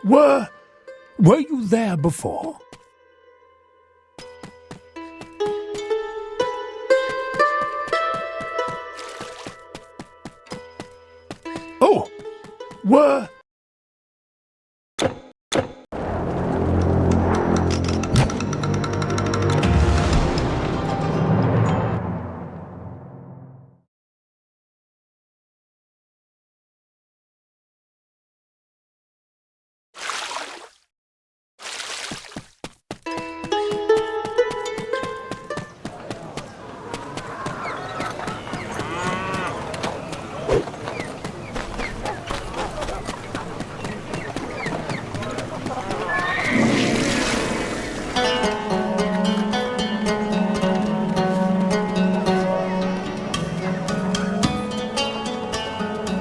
Were you there before? Oh, were...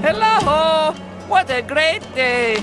Hello! What a great day!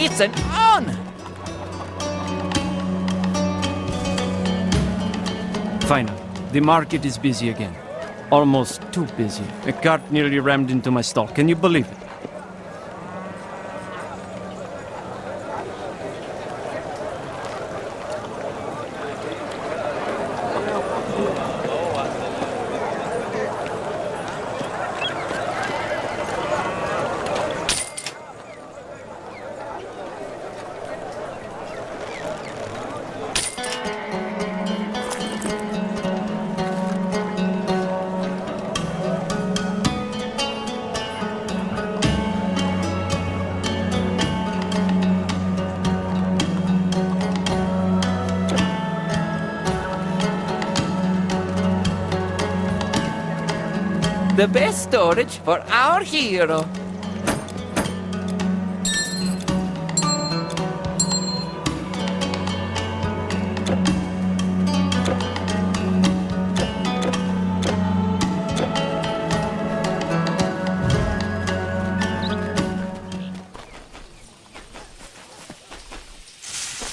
It's an honor! Finally, the market is busy again. Almost too busy. A cart nearly rammed into my stall. Can you believe it? The best storage for our hero.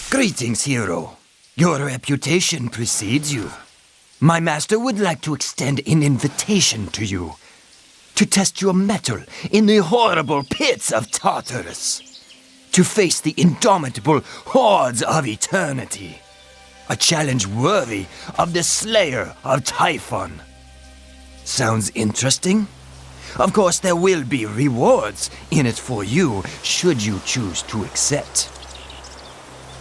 Greetings, hero. Your reputation precedes you. My master would like to extend an invitation to you to test your mettle in the horrible pits of Tartarus, to face the indomitable hordes of eternity, a challenge worthy of the Slayer of Typhon. Sounds interesting? Of course, there will be rewards in it for you should you choose to accept.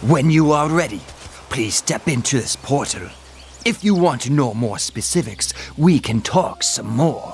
When you are ready, please step into this portal. If you want to know more specifics, we can talk some more.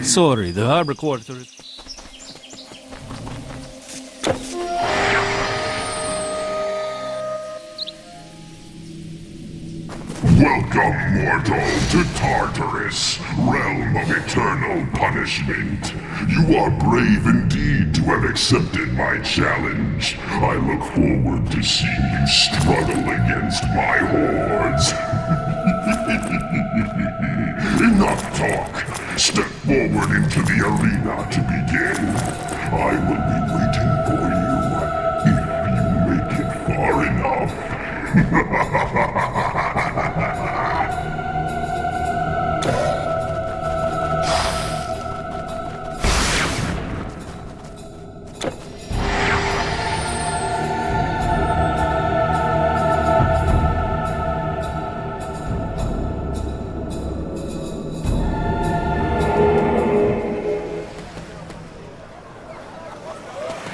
Sorry, the harbor quarter is... Welcome, mortal, to Tartarus, realm of eternal punishment. You are brave indeed to have accepted my challenge. I look forward to seeing you struggle against my hordes. Enough talk. Step forward into the arena to begin. I will be waiting for you, if you make it far enough.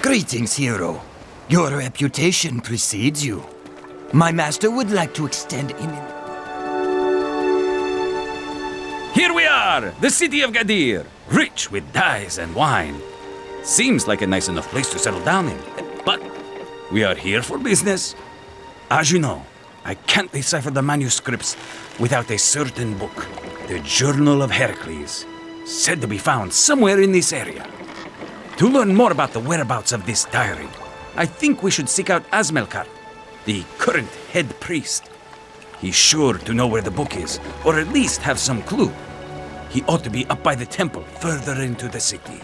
Greetings, hero. Your reputation precedes you. My master would like to extend in... Here we are, the city of Gadir, rich with dyes and wine. Seems like a nice enough place to settle down in, but we are here for business. As you know, I can't decipher the manuscripts without a certain book, the Journal of Heracles, said to be found somewhere in this area. To learn more about the whereabouts of this diary, I think we should seek out Asmelkar, the current head priest. He's sure to know where the book is, or at least have some clue. He ought to be up by the temple, further into the city.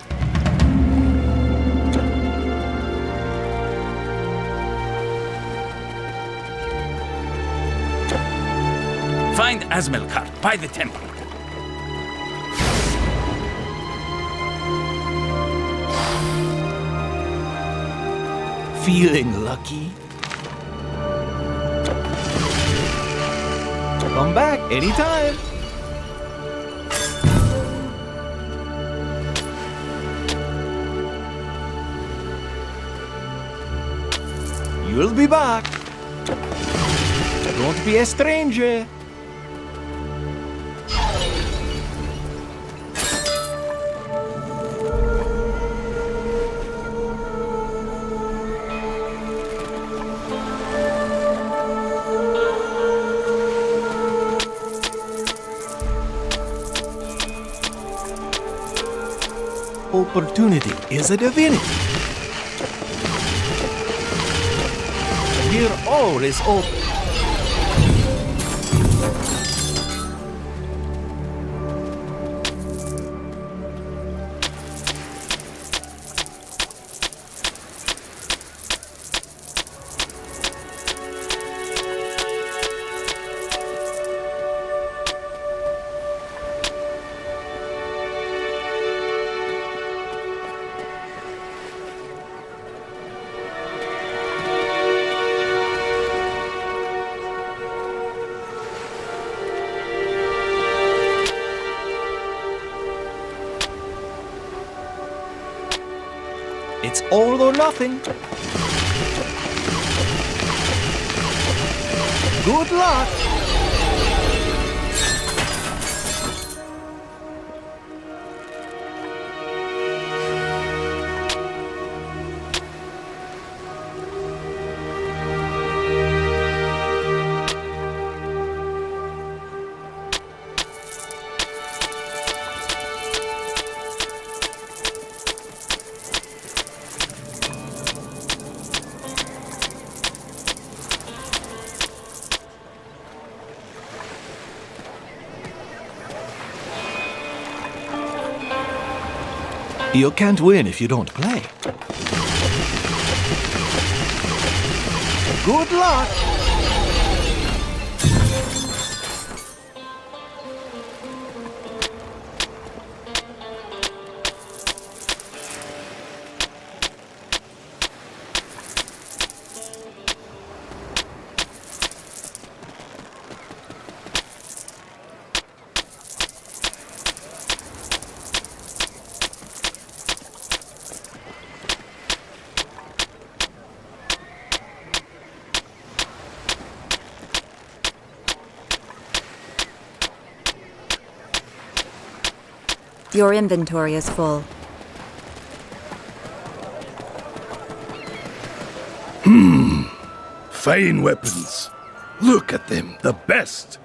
Find Asmelkar by the temple. Feeling lucky? Come back anytime. You'll be back. Don't be a stranger. Opportunity is a divinity. Here all is open. It's all or nothing. Good luck. You can't win if you don't play. Good luck! Your inventory is full. Fine weapons. Look at them, the best.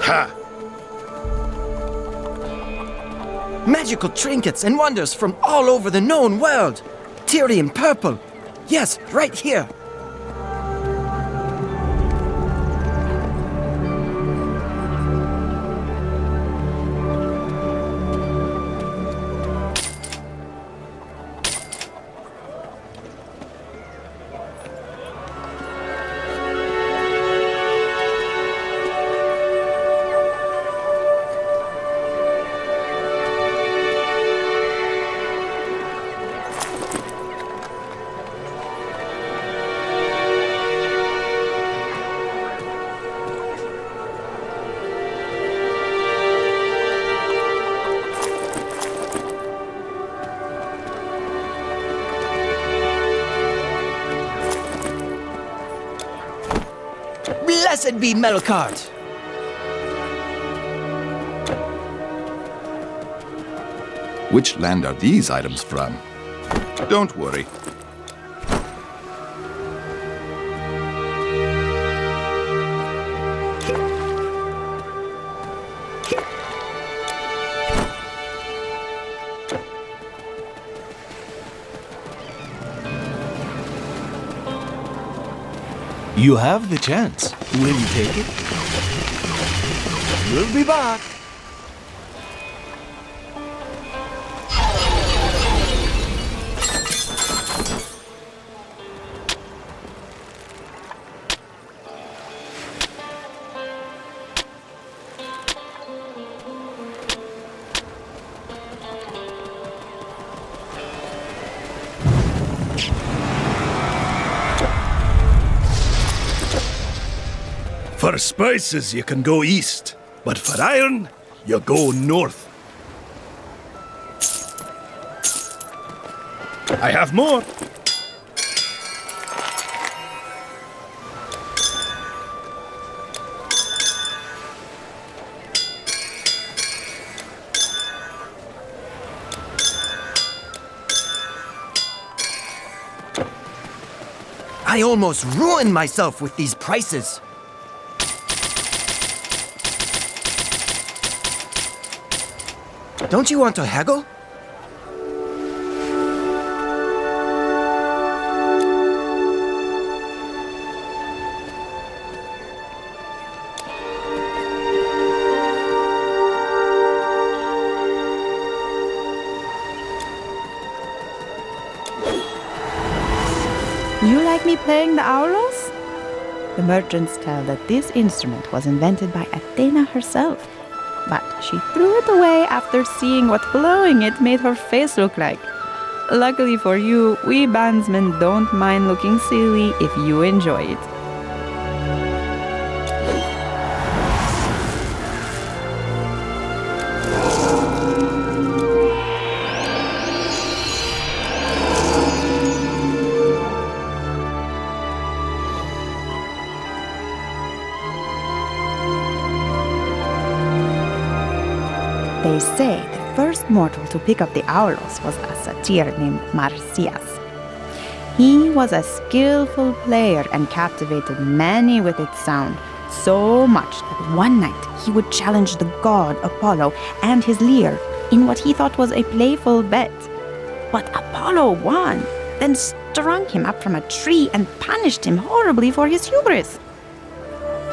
Ha! Magical trinkets and wonders from all over the known world. Tyrian purple. Yes, right here. Blessed be Melkart! Which land are these items from? Don't worry. You have the chance. Will you take it? We'll be back. For spices, you can go east, but for iron, you go north. I have more. I almost ruined myself with these prices. Don't you want to haggle? You like me playing the aulos? The merchants tell that this instrument was invented by Athena herself, but she threw it away after seeing what blowing it made her face look like. Luckily for you, we bandsmen don't mind looking silly if you enjoy it. They say the first mortal to pick up the aulos was a satyr named Marsyas. He was a skillful player and captivated many with its sound, so much that one night he would challenge the god Apollo and his lyre in what he thought was a playful bet. But Apollo won, then strung him up from a tree and punished him horribly for his hubris.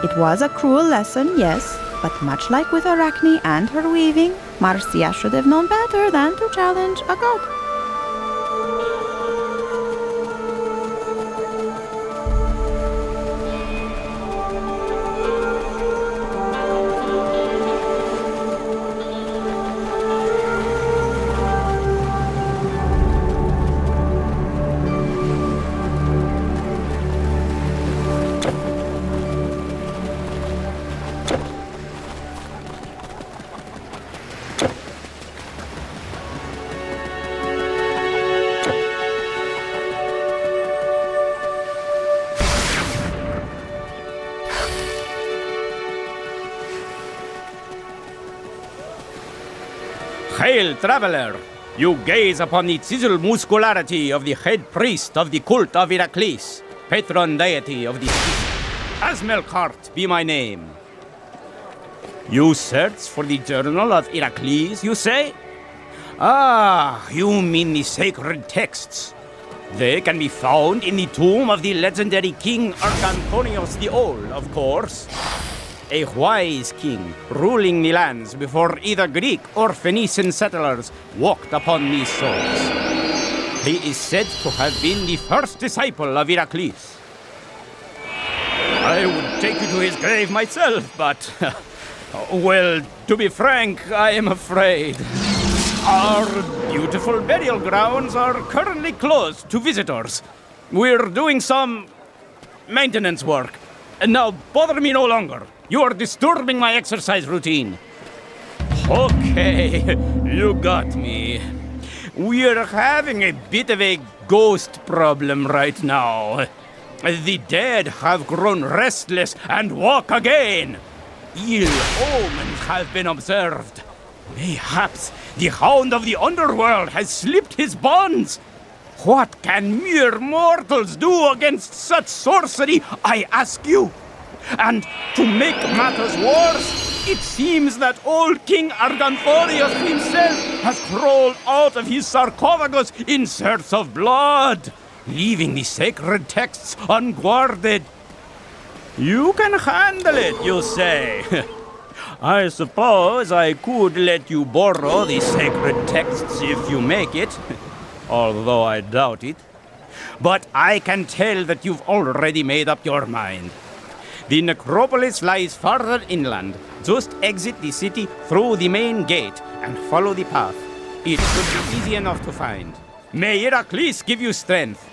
It was a cruel lesson, yes, but much like with Arachne and her weaving, Marcia should have known better than to challenge a god. Hail, traveler! You gaze upon the chiseled muscularity of the head priest of the cult of Heracles, patron deity of the sea. Asmelkart be my name. You search for the journal of Heracles, you say? Ah, you mean the sacred texts. They can be found in the tomb of the legendary King Argantonius the Old, of course. A wise king ruling the lands before either Greek or Phoenician settlers walked upon these shores. He is said to have been the first disciple of Heracles. I would take you to his grave myself, but, well, to be frank, I am afraid. Our beautiful burial grounds are currently closed to visitors. We're doing some maintenance work. And now bother me no longer. You are disturbing my exercise routine. Okay, you got me. We're having a bit of a ghost problem right now. The dead have grown restless and walk again. Ill omens have been observed. Mayhaps the hound of the underworld has slipped his bonds. What can mere mortals do against such sorcery, I ask you? And to make matters worse, it seems that old King Arganthorius himself has crawled out of his sarcophagus in search of blood, leaving the sacred texts unguarded. You can handle it, you say? I suppose I could let you borrow the sacred texts if you make it, although I doubt it. But I can tell that you've already made up your mind. The necropolis lies farther inland. Just exit the city through the main gate and follow the path. It should be easy enough to find. May Heracles give you strength.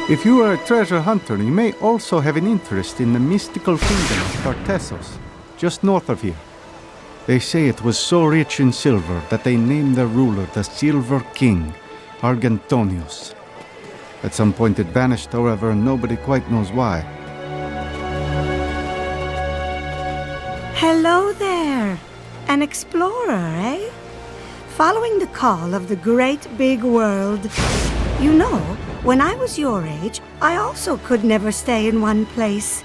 If you are a treasure hunter, you may also have an interest in the mystical kingdom of Tartessos, just north of here. They say it was so rich in silver that they named their ruler the Silver King, Argantonius. At some point it vanished, however, and nobody quite knows why. Hello there! An explorer, eh? Following the call of the great big world. You know, when I was your age, I also could never stay in one place.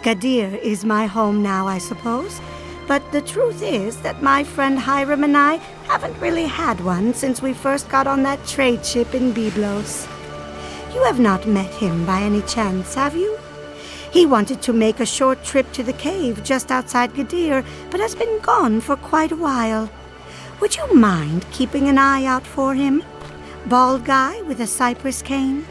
Gadir is my home now, I suppose. But the truth is that my friend Hiram and I haven't really had one since we first got on that trade ship in Byblos. You have not met him by any chance, have you? He wanted to make a short trip to the cave just outside Gadir, but has been gone for quite a while. Would you mind keeping an eye out for him? Bald guy with a cypress cane?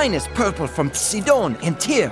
Finest purple from Sidon and Tyr.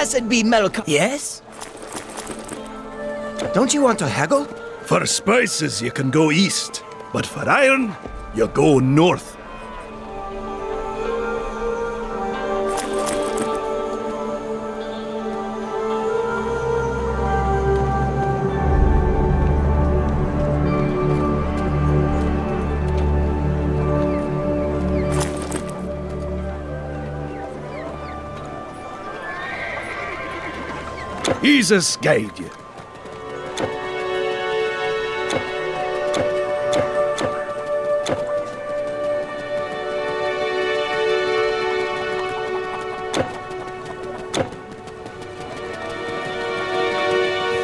Blessed be Melka. Yes? Don't you want to haggle? For spices, you can go east, but for iron, you go north. Jesus guide you.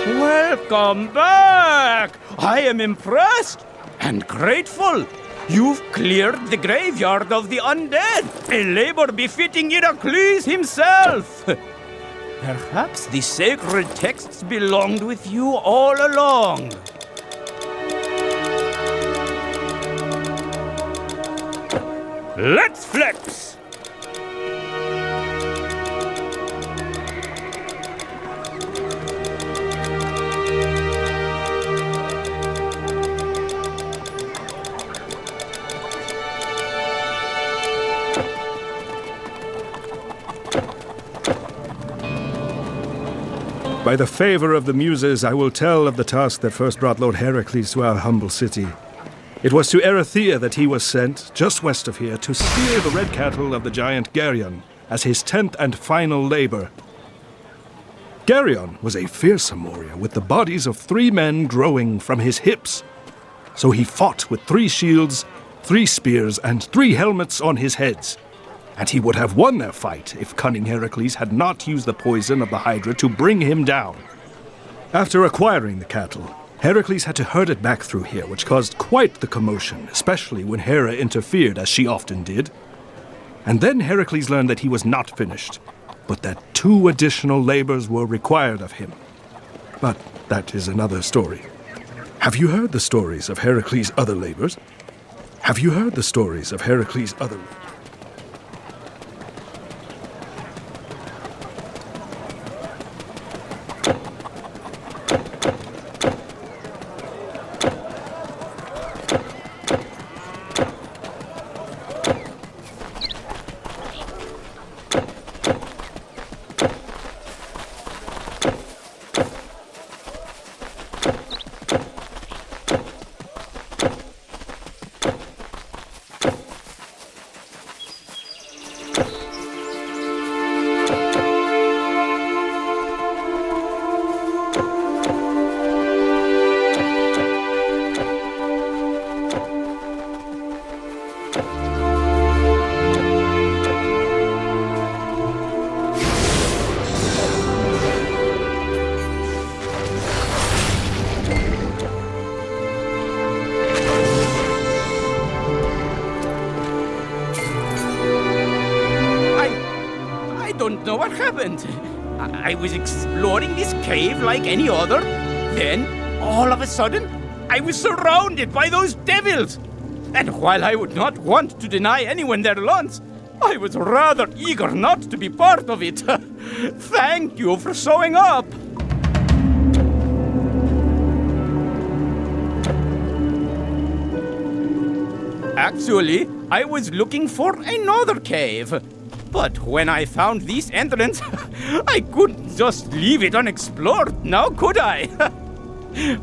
Welcome back! I am impressed and grateful. You've cleared the graveyard of the undead, a labor befitting Heracles himself. Perhaps the sacred texts belonged with you all along. Let's flex! By the favor of the Muses, I will tell of the task that first brought Lord Heracles to our humble city. It was to Erythea that he was sent, just west of here, to steer the red cattle of the giant Geryon as his 10th and final labor. Geryon was a fearsome warrior with the bodies of 3 men growing from his hips. So he fought with 3 shields, 3 spears, and 3 helmets on his heads. And he would have won their fight if cunning Heracles had not used the poison of the Hydra to bring him down. After acquiring the cattle, Heracles had to herd it back through here, which caused quite the commotion, especially when Hera interfered, as she often did. And then Heracles learned that he was not finished, but that 2 additional labors were required of him. But that is another story. Have you heard the stories of Heracles' other labors? Have you heard the stories of Heracles' other... I don't know what happened. I was exploring this cave like any other. Then, all of a sudden, I was surrounded by those devils. And while I would not want to deny anyone their lunch, I was rather eager not to be part of it. Thank you for showing up. Actually, I was looking for another cave. But when I found this entrance, I couldn't just leave it unexplored, now could I?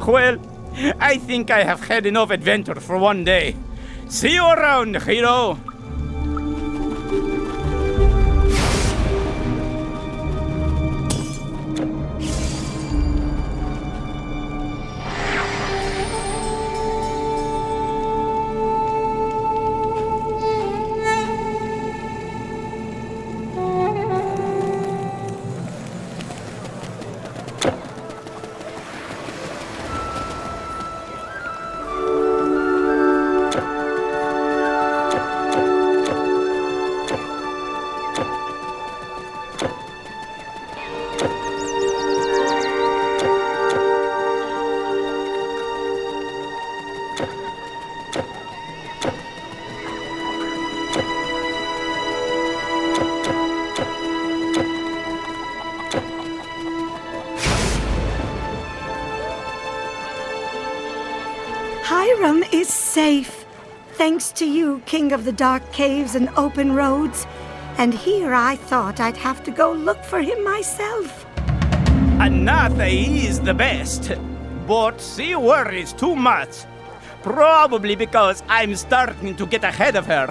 Well, I think I have had enough adventure for one day. See you around, hero! Hiram is safe. Thanks to you, King of the Dark Caves and Open Roads. And here I thought I'd have to go look for him myself. Anatha is the best, but she worries too much. Probably because I'm starting to get ahead of her.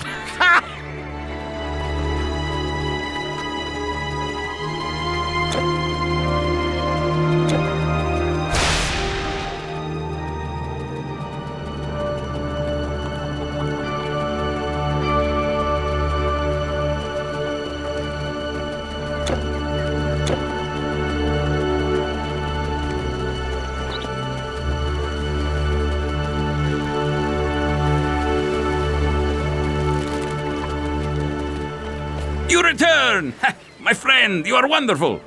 You return! Ha, my friend, you are wonderful!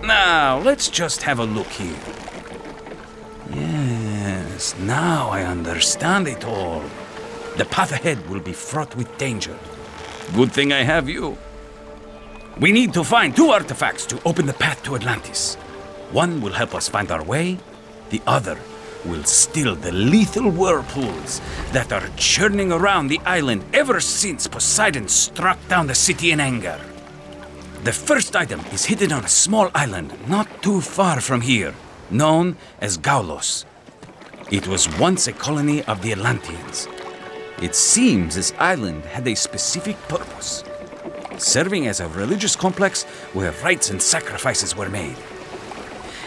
Now, let's just have a look here. Yes, now I understand it all. The path ahead will be fraught with danger. Good thing I have you. We need to find 2 artifacts to open the path to Atlantis. One will help us find our way, the other will still the lethal whirlpools that are churning around the island ever since Poseidon struck down the city in anger. The first item is hidden on a small island not too far from here, known as Gaulos. It was once a colony of the Atlanteans. It seems this island had a specific purpose, serving as a religious complex where rites and sacrifices were made.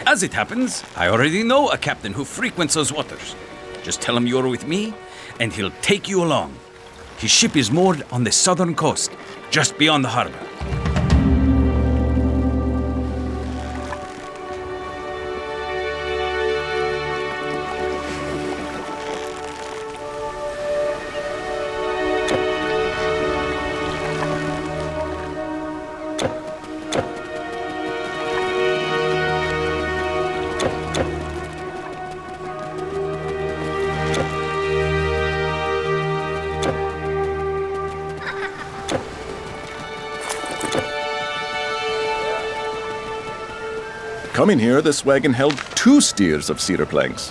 As it happens, I already know a captain who frequents those waters. Just tell him you're with me, and he'll take you along. His ship is moored on the southern coast, just beyond the harbor. Coming here, this wagon held 2 steers of cedar planks.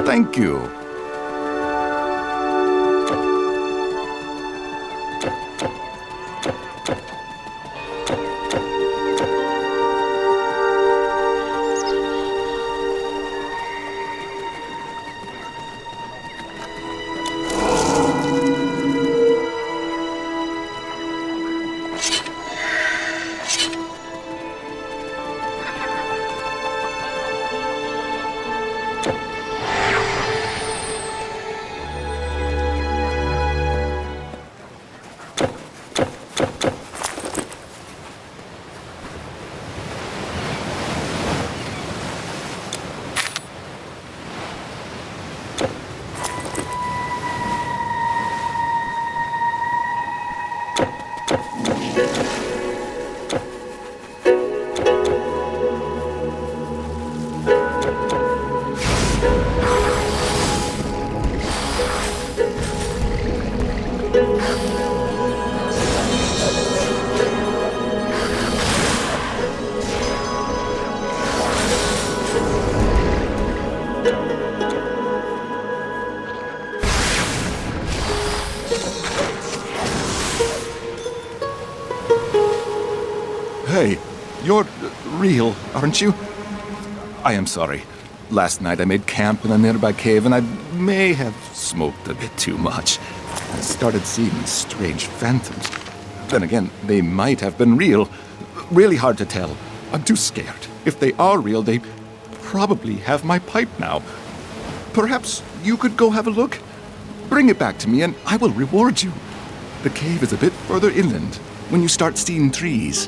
Thank you. Hey, you're real, aren't you? I am sorry. Last night I made camp in a nearby cave and I may have smoked a bit too much. I started seeing strange phantoms. Then again, they might have been real. Really hard to tell. I'm too scared. If they are real, they probably have my pipe now. Perhaps you could go have a look? Bring it back to me and I will reward you. The cave is a bit further inland when you start seeing trees.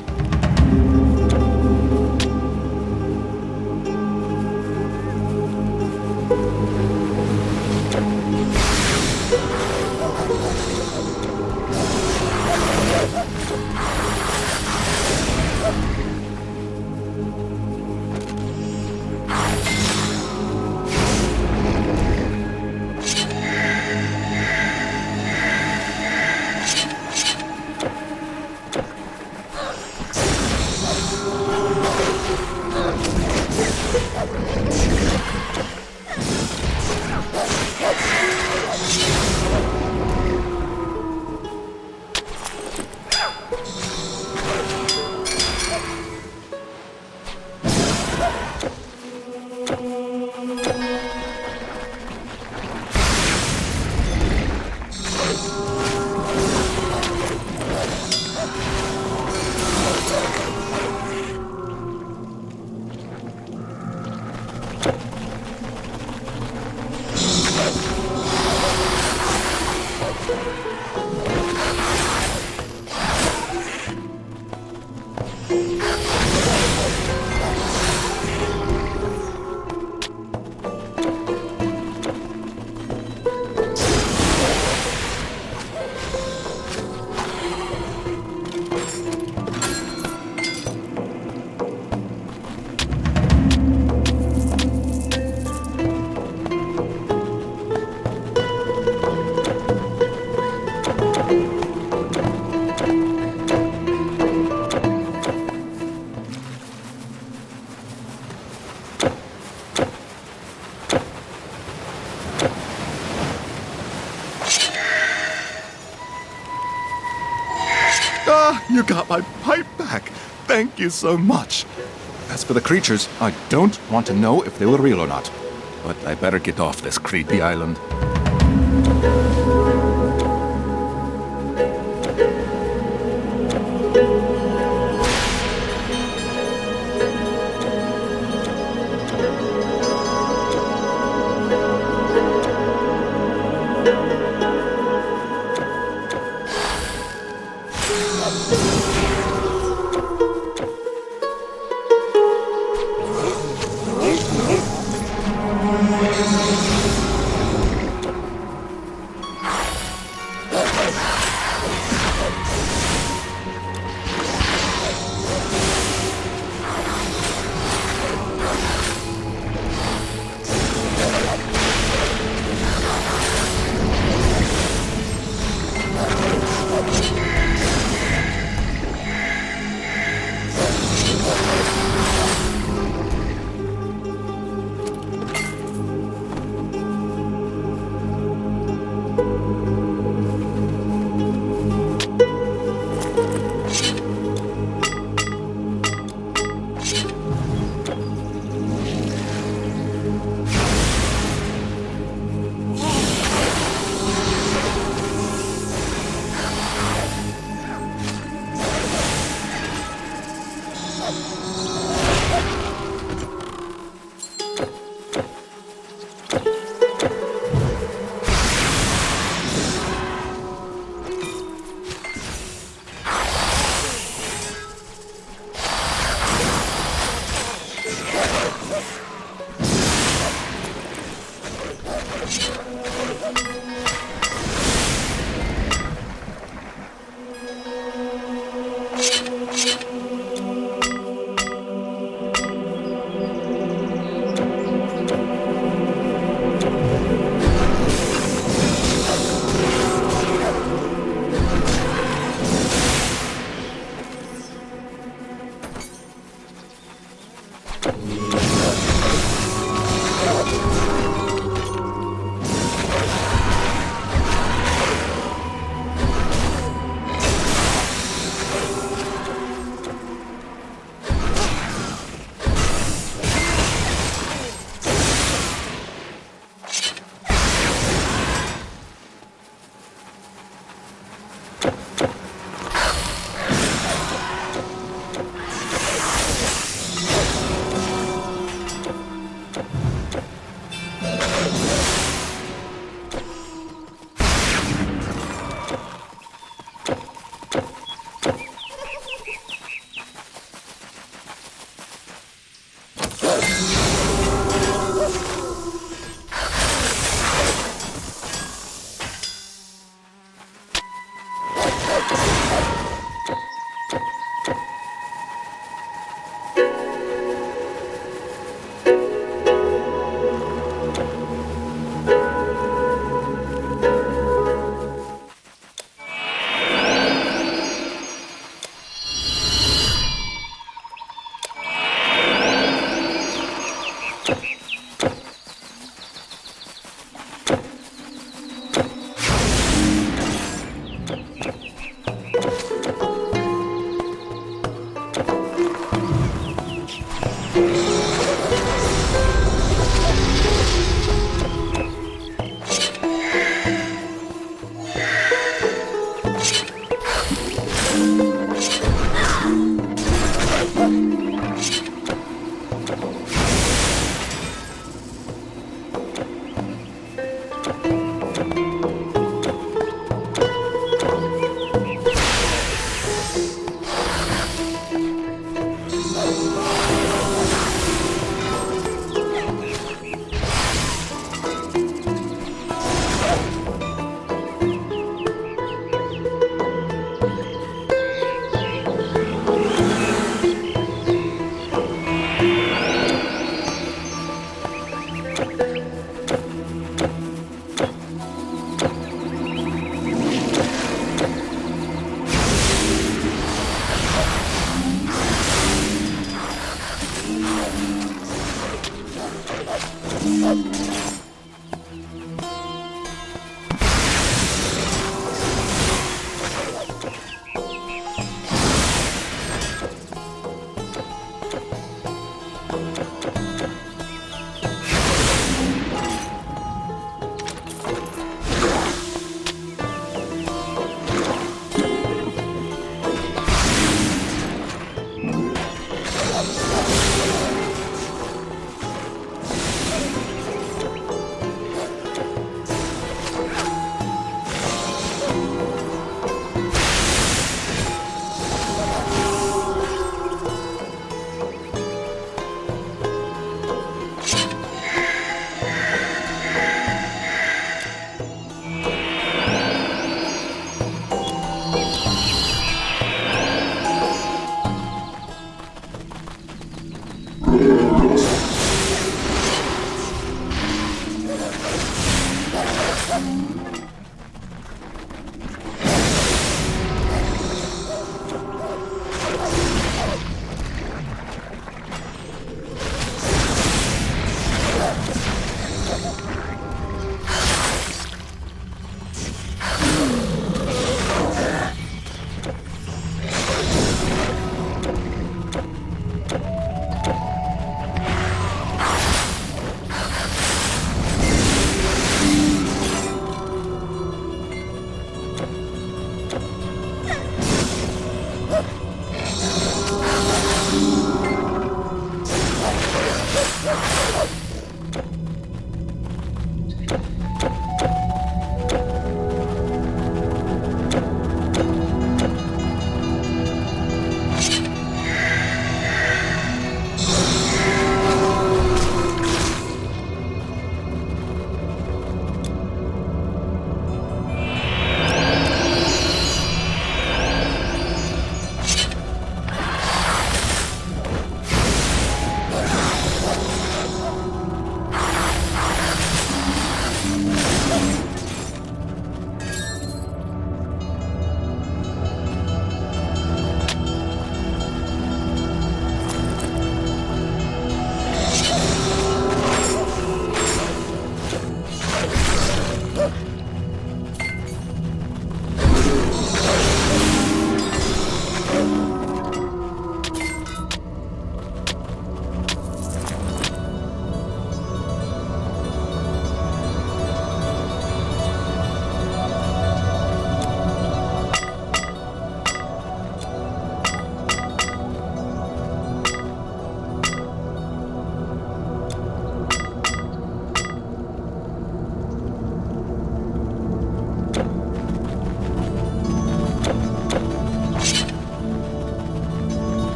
You got my pipe back. Thank you so much. As for the creatures, I don't want to know if they were real or not. But I better get off this creepy island.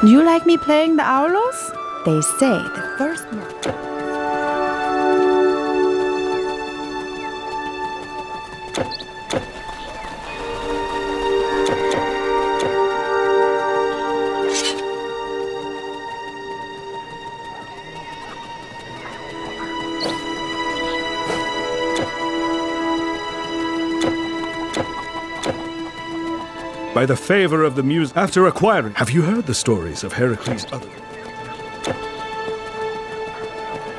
Do you like me playing the Aulos? They say the first mortal. By the favor of the muse, after acquiring... Have you heard the stories of Heracles' other...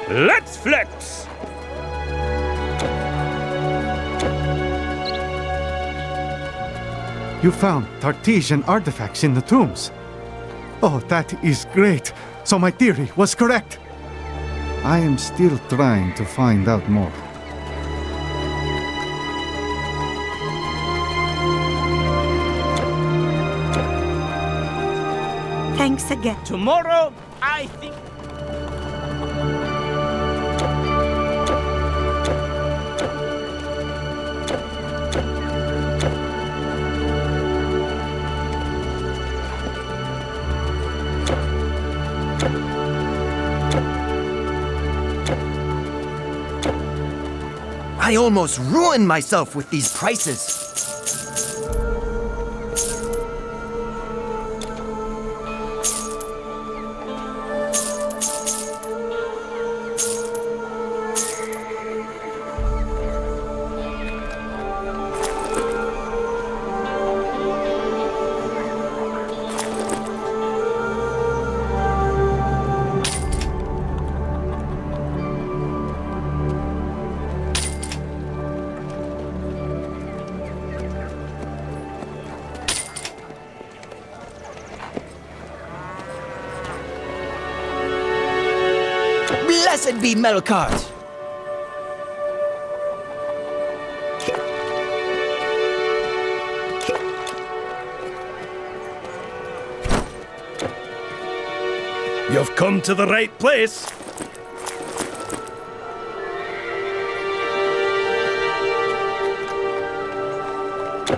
Let's flex! You found Tartesian artifacts in the tombs. Oh, that is great. So my theory was correct. I am still trying to find out more. Thanks again. Tomorrow, I think... I almost ruined myself with these prices. Blessed be Melkart! You've come to the right place.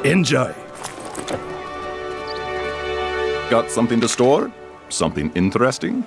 Enjoy. Got something to store? Something interesting?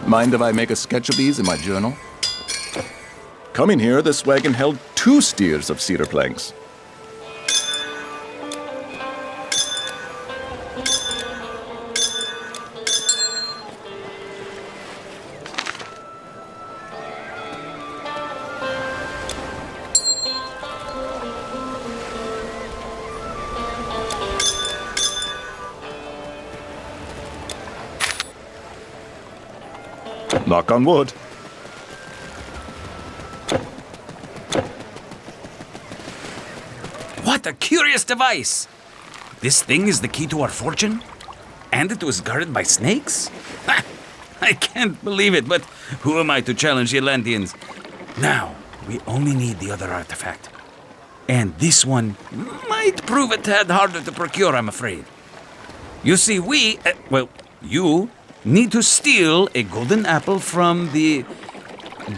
Mind if I make a sketch of these in my journal? Coming here, this wagon held 2 steers of cedar planks. Knock on wood. What a curious device! This thing is the key to our fortune? And it was guarded by snakes? Ha! I can't believe it, but who am I to challenge the Atlanteans? Now, we only need the other artifact. And this one might prove a tad harder to procure, I'm afraid. You see, you need to steal a golden apple from the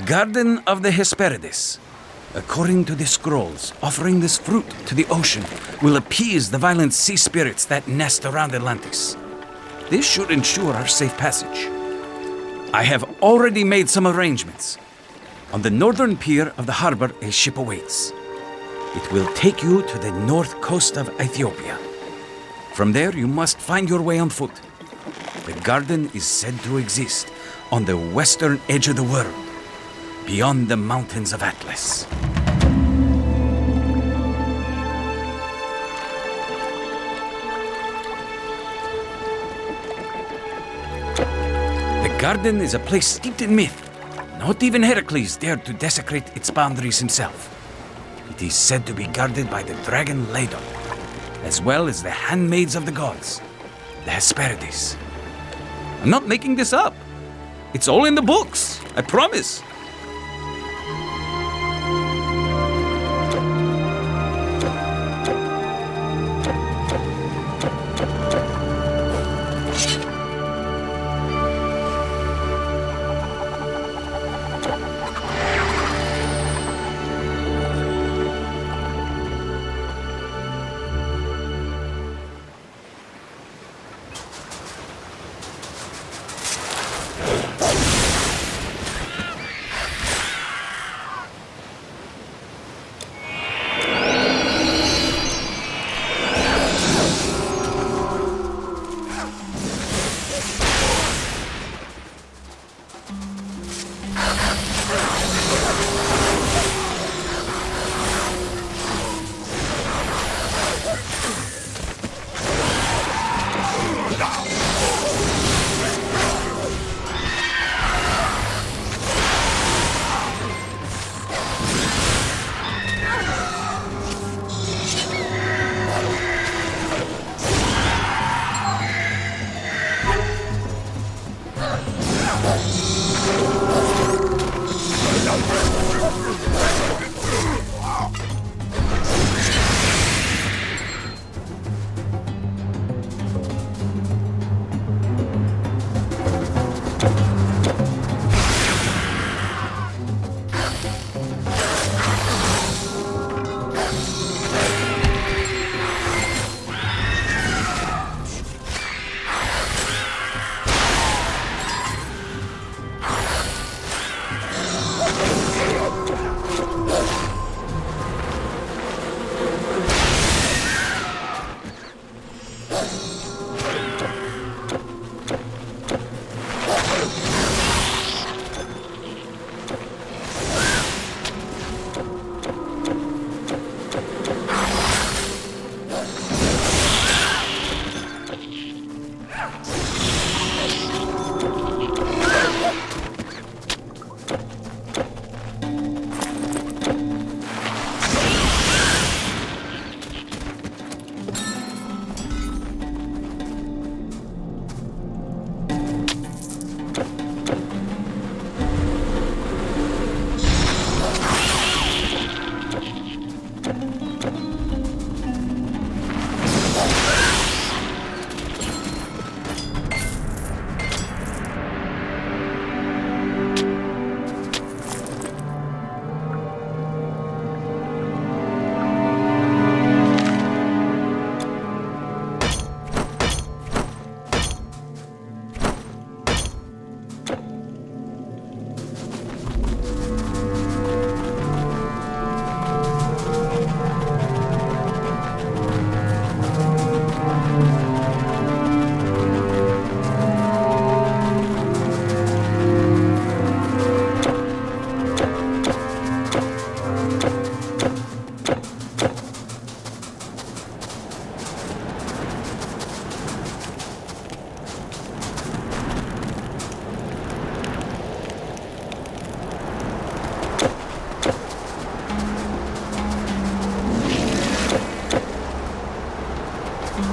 Garden of the Hesperides. According to the scrolls, offering this fruit to the ocean will appease the violent sea spirits that nest around Atlantis. This should ensure our safe passage. I have already made some arrangements. On the northern pier of the harbor, a ship awaits. It will take you to the north coast of Ethiopia. From there, you must find your way on foot. The garden is said to exist on the western edge of the world, beyond the mountains of Atlas. The garden is a place steeped in myth. Not even Heracles dared to desecrate its boundaries himself. It is said to be guarded by the dragon Ladon, as well as the handmaids of the gods, the Hesperides. I'm not making this up. It's all in the books, I promise.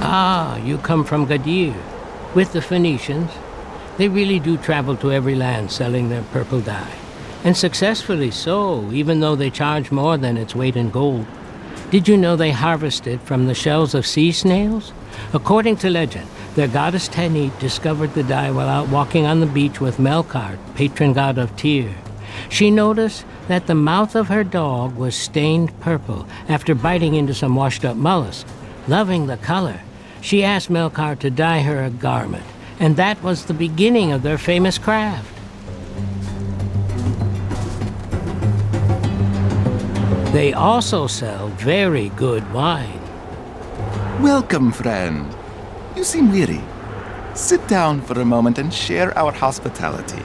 Ah, you come from Gadir, with the Phoenicians. They really do travel to every land selling their purple dye. And successfully so, even though they charge more than its weight in gold. Did you know they harvest it from the shells of sea snails? According to legend, their goddess Tanit discovered the dye while out walking on the beach with Melkart, patron god of Tyr. She noticed that the mouth of her dog was stained purple after biting into some washed-up mollusk. Loving the color, she asked Melkart to dye her a garment, and that was the beginning of their famous craft. They also sell very good wine. Welcome, friend. You seem weary. Sit down for a moment and share our hospitality.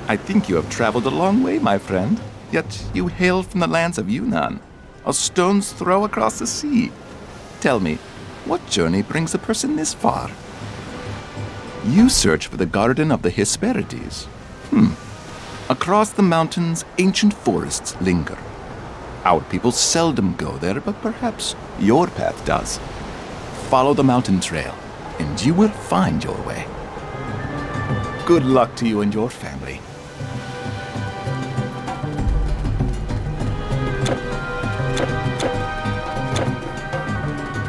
I think you have traveled a long way, my friend, yet you hail from the lands of Yunnan, a stone's throw across the sea. Tell me, what journey brings a person this far? You search for the Garden of the Hesperides. Across the mountains, ancient forests linger. Our people seldom go there, but perhaps your path does. Follow the mountain trail, and you will find your way. Good luck to you and your family.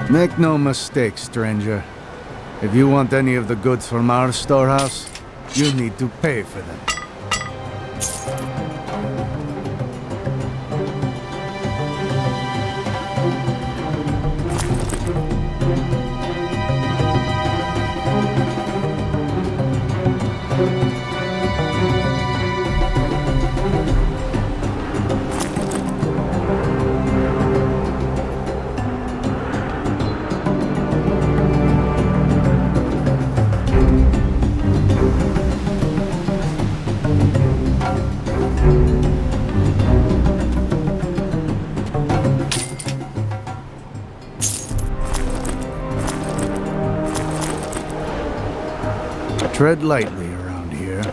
Make no mistake, stranger. If you want any of the goods from our storehouse, you need to pay for them. Tread lightly around here.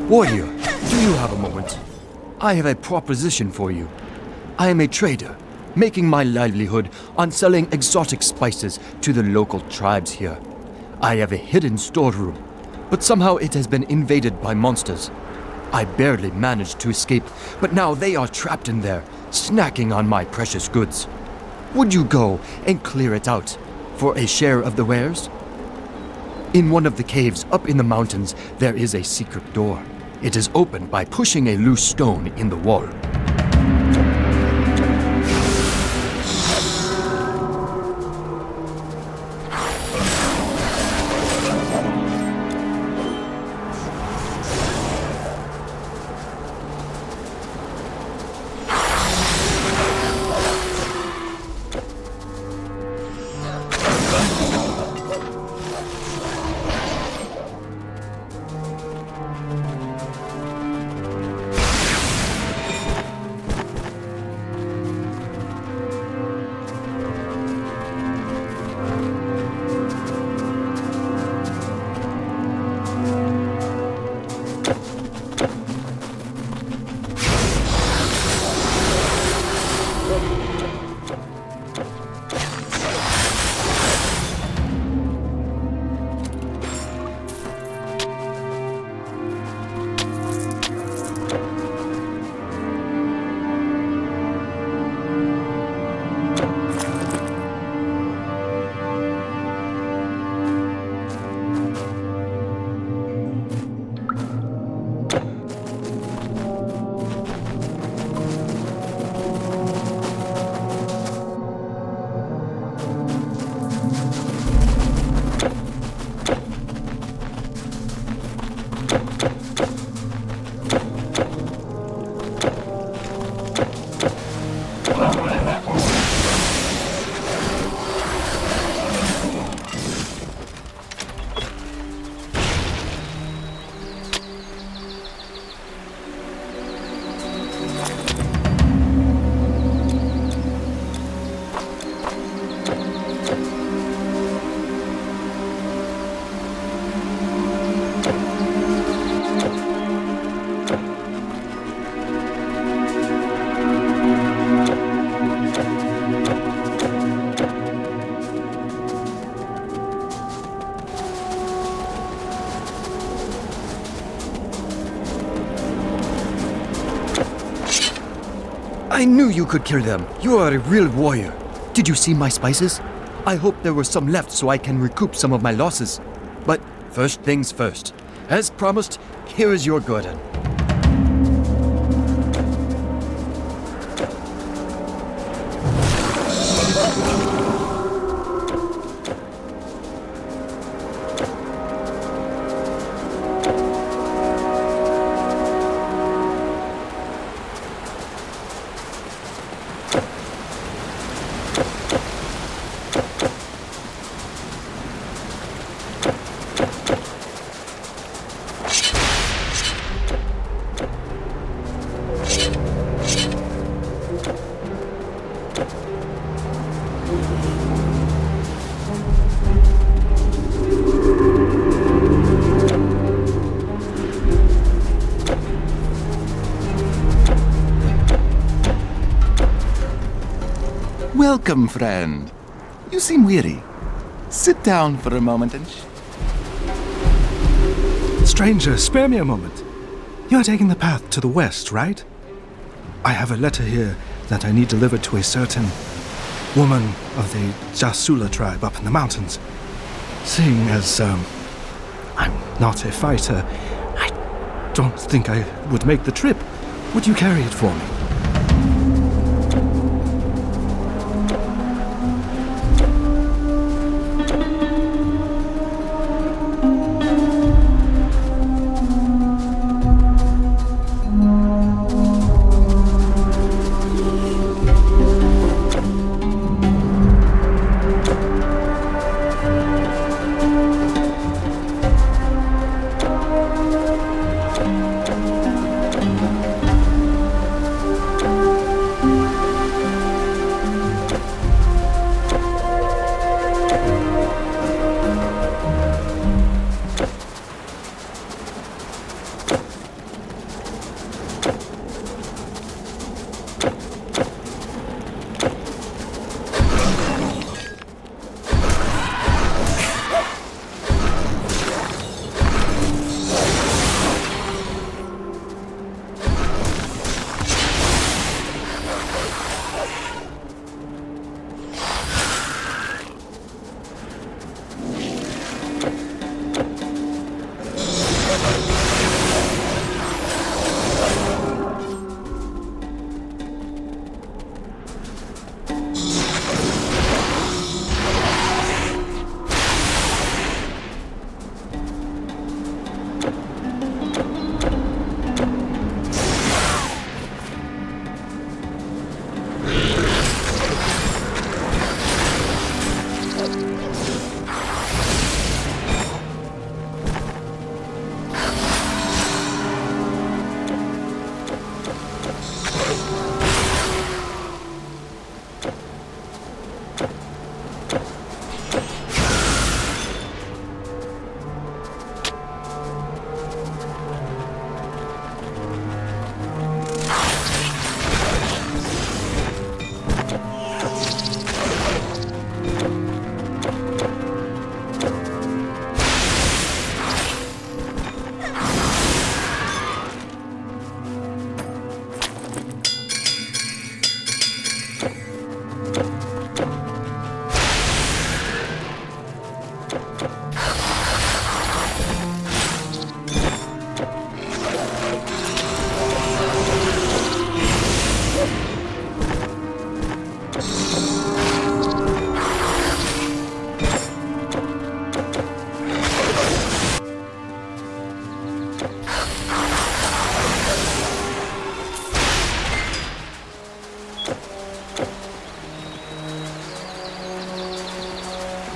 Warrior, do you have a moment? I have a proposition for you. I am a trader, making my livelihood on selling exotic spices to the local tribes here. I have a hidden storeroom, but somehow it has been invaded by monsters. I barely managed to escape, but now they are trapped in there, snacking on my precious goods. Would you go and clear it out for a share of the wares? In one of the caves up in the mountains, there is a secret door. It is opened by pushing a loose stone in the wall. I knew you could kill them. You are a real warrior. Did you see my spices? I hope there were some left so I can recoup some of my losses. But first things first. As promised, here is your guerdon. Welcome, friend. You seem weary. Sit down for a moment and... Stranger, spare me a moment. You are taking the path to the west, right? I have a letter here that I need delivered to a certain woman of the Jasula tribe up in the mountains. Seeing as, I'm not a fighter, I don't think I would make the trip. Would you carry it for me?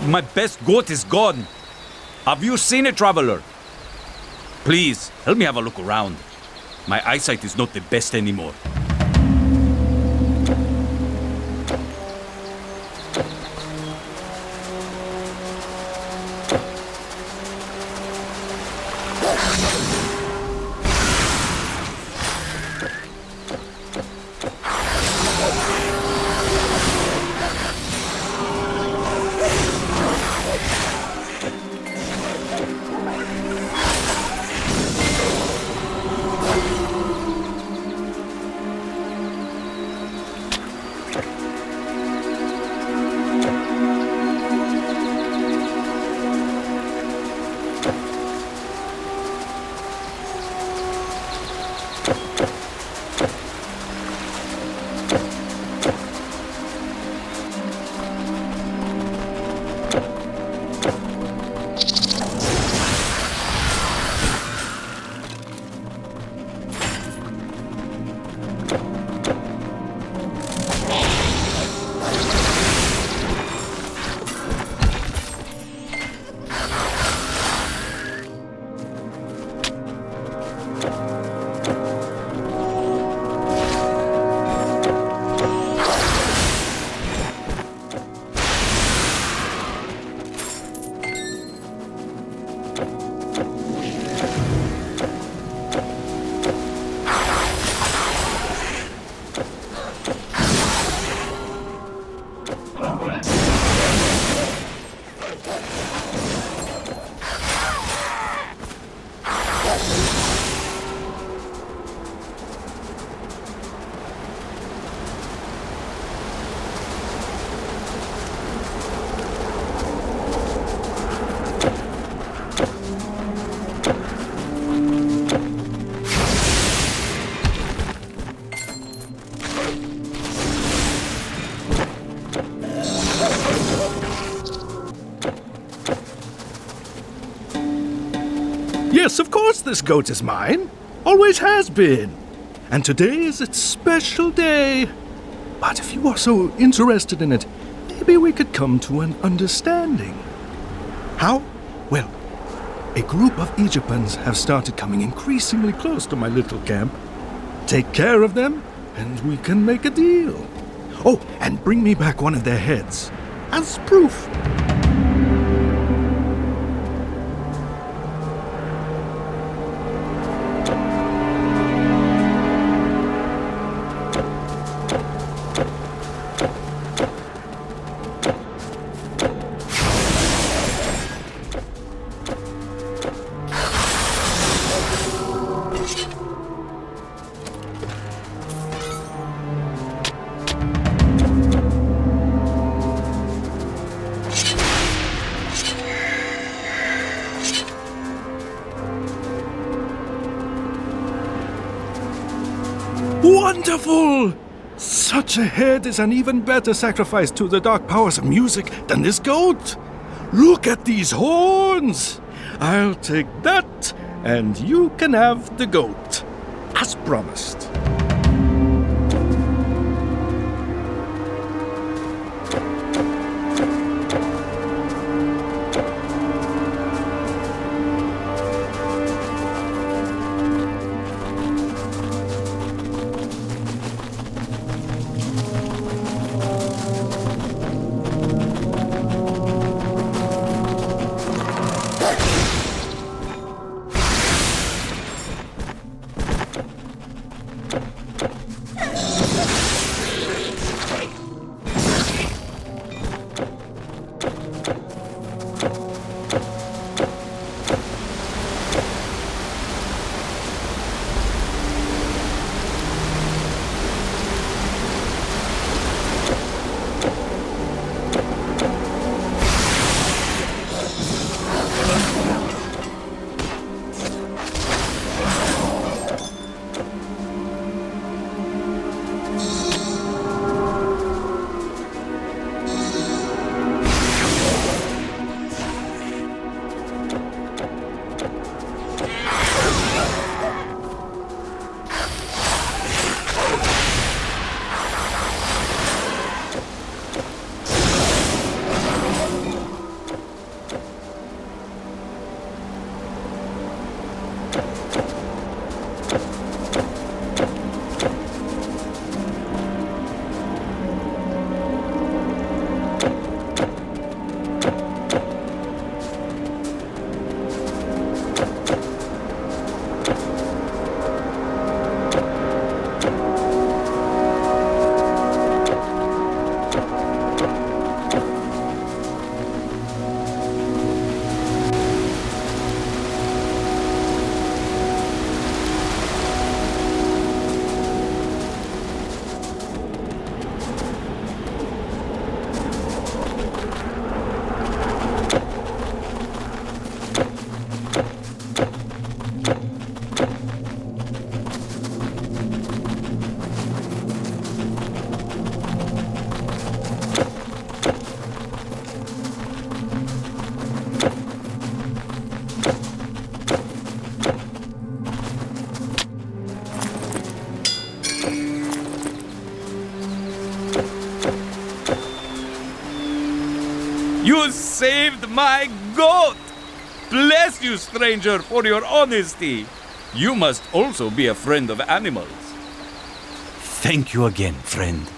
My best goat is gone. Have you seen it, traveler? Please, help me have a look around. My eyesight is not the best anymore. Yes, of course this goat is mine. Always has been. And today is its special day. But if you are so interested in it, maybe we could come to an understanding. How? Well, a group of Egyptians have started coming increasingly close to my little camp. Take care of them, and we can make a deal. Oh, and bring me back one of their heads, as proof. Wonderful! Such a head is an even better sacrifice to the dark powers of music than this goat. Look at these horns! I'll take that, and you can have the goat, as promised. You saved my goat! Bless you, stranger, for your honesty. You must also be a friend of animals. Thank you again, friend.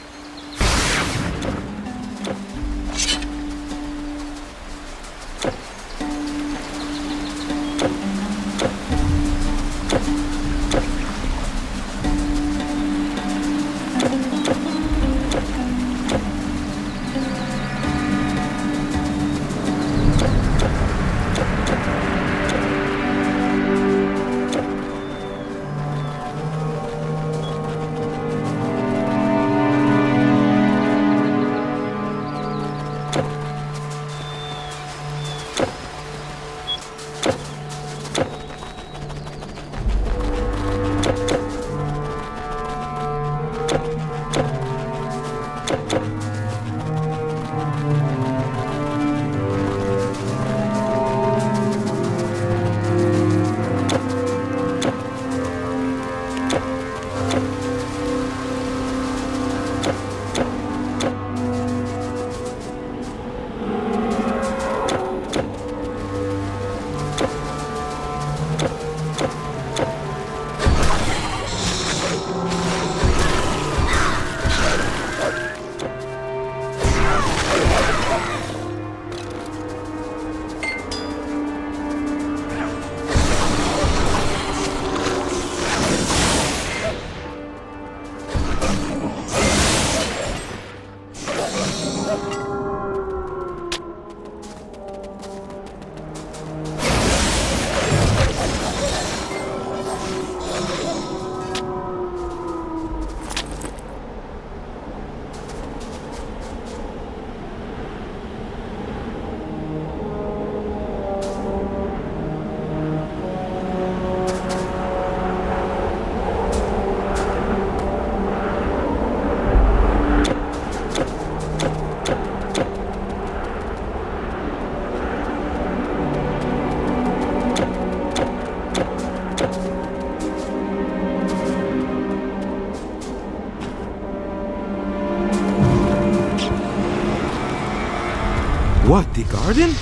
What, the garden?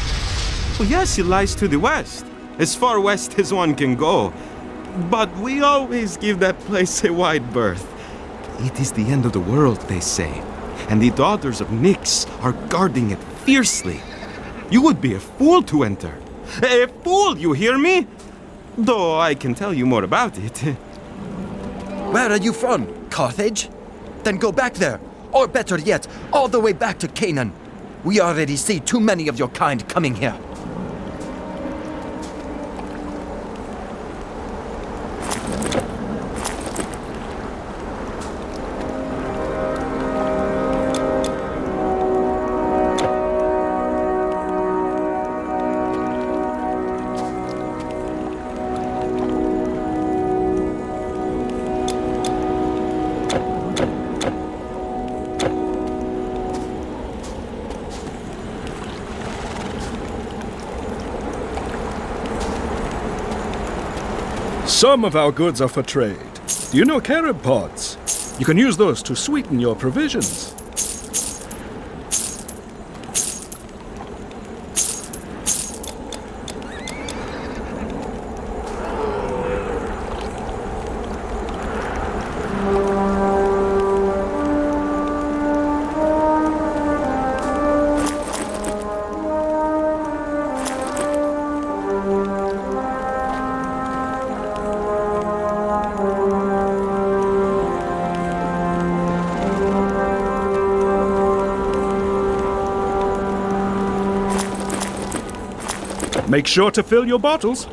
Well, yes, it lies to the west, as far west as one can go. But we always give that place a wide berth. It is the end of the world, they say, and the daughters of Nyx are guarding it fiercely. You would be a fool to enter. A fool, you hear me? Though I can tell you more about it. Where are you from? Carthage? Then go back there. Or better yet, all the way back to Canaan. We already see too many of your kind coming here. Some of our goods are for trade. Do you know carob pods? You can use those to sweeten your provisions. Make sure to fill your bottles.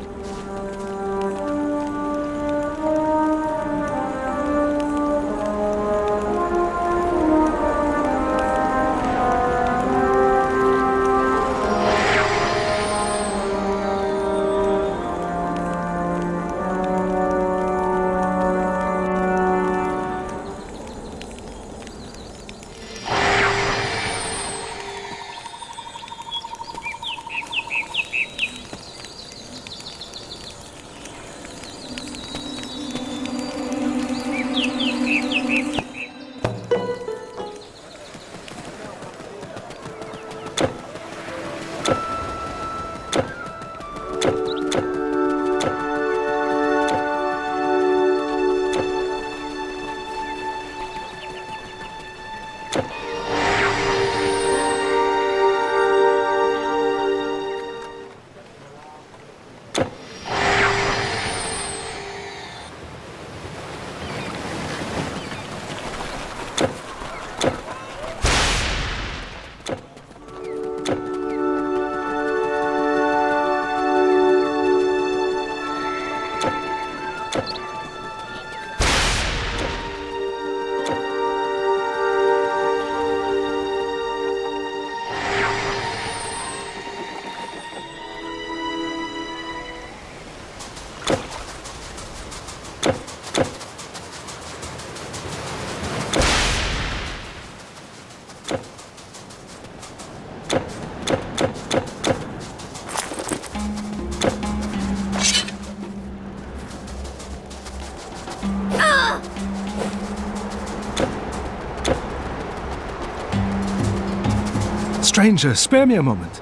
Stranger, spare me a moment.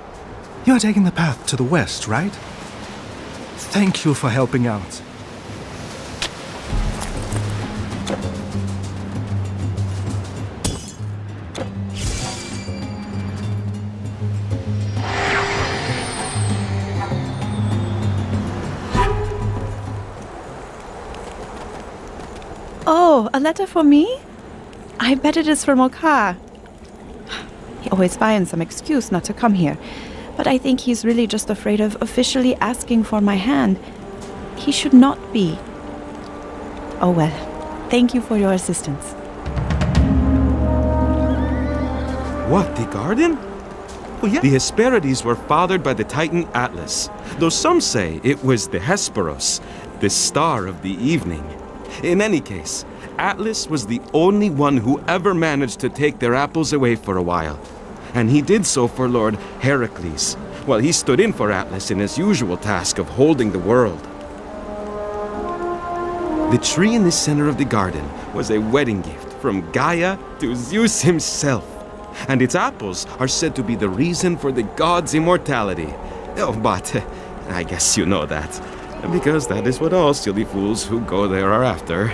You are taking the path to the west, right? Thank you for helping out. Oh, a letter for me? I bet it is from Okar. He always finds some excuse not to come here, but I think he's really just afraid of officially asking for my hand. He should not be. Oh well, thank you for your assistance. What, the garden? Well, yeah. The Hesperides were fathered by the Titan Atlas, though some say it was the Hesperos, the star of the evening. In any case, Atlas was the only one who ever managed to take their apples away for a while. And he did so for Lord Heracles, while he stood in for Atlas in his usual task of holding the world. The tree in the center of the garden was a wedding gift from Gaia to Zeus himself. and its apples are said to be the reason for the god's immortality. Oh, but I guess you know that, because that is what all silly fools who go there are after.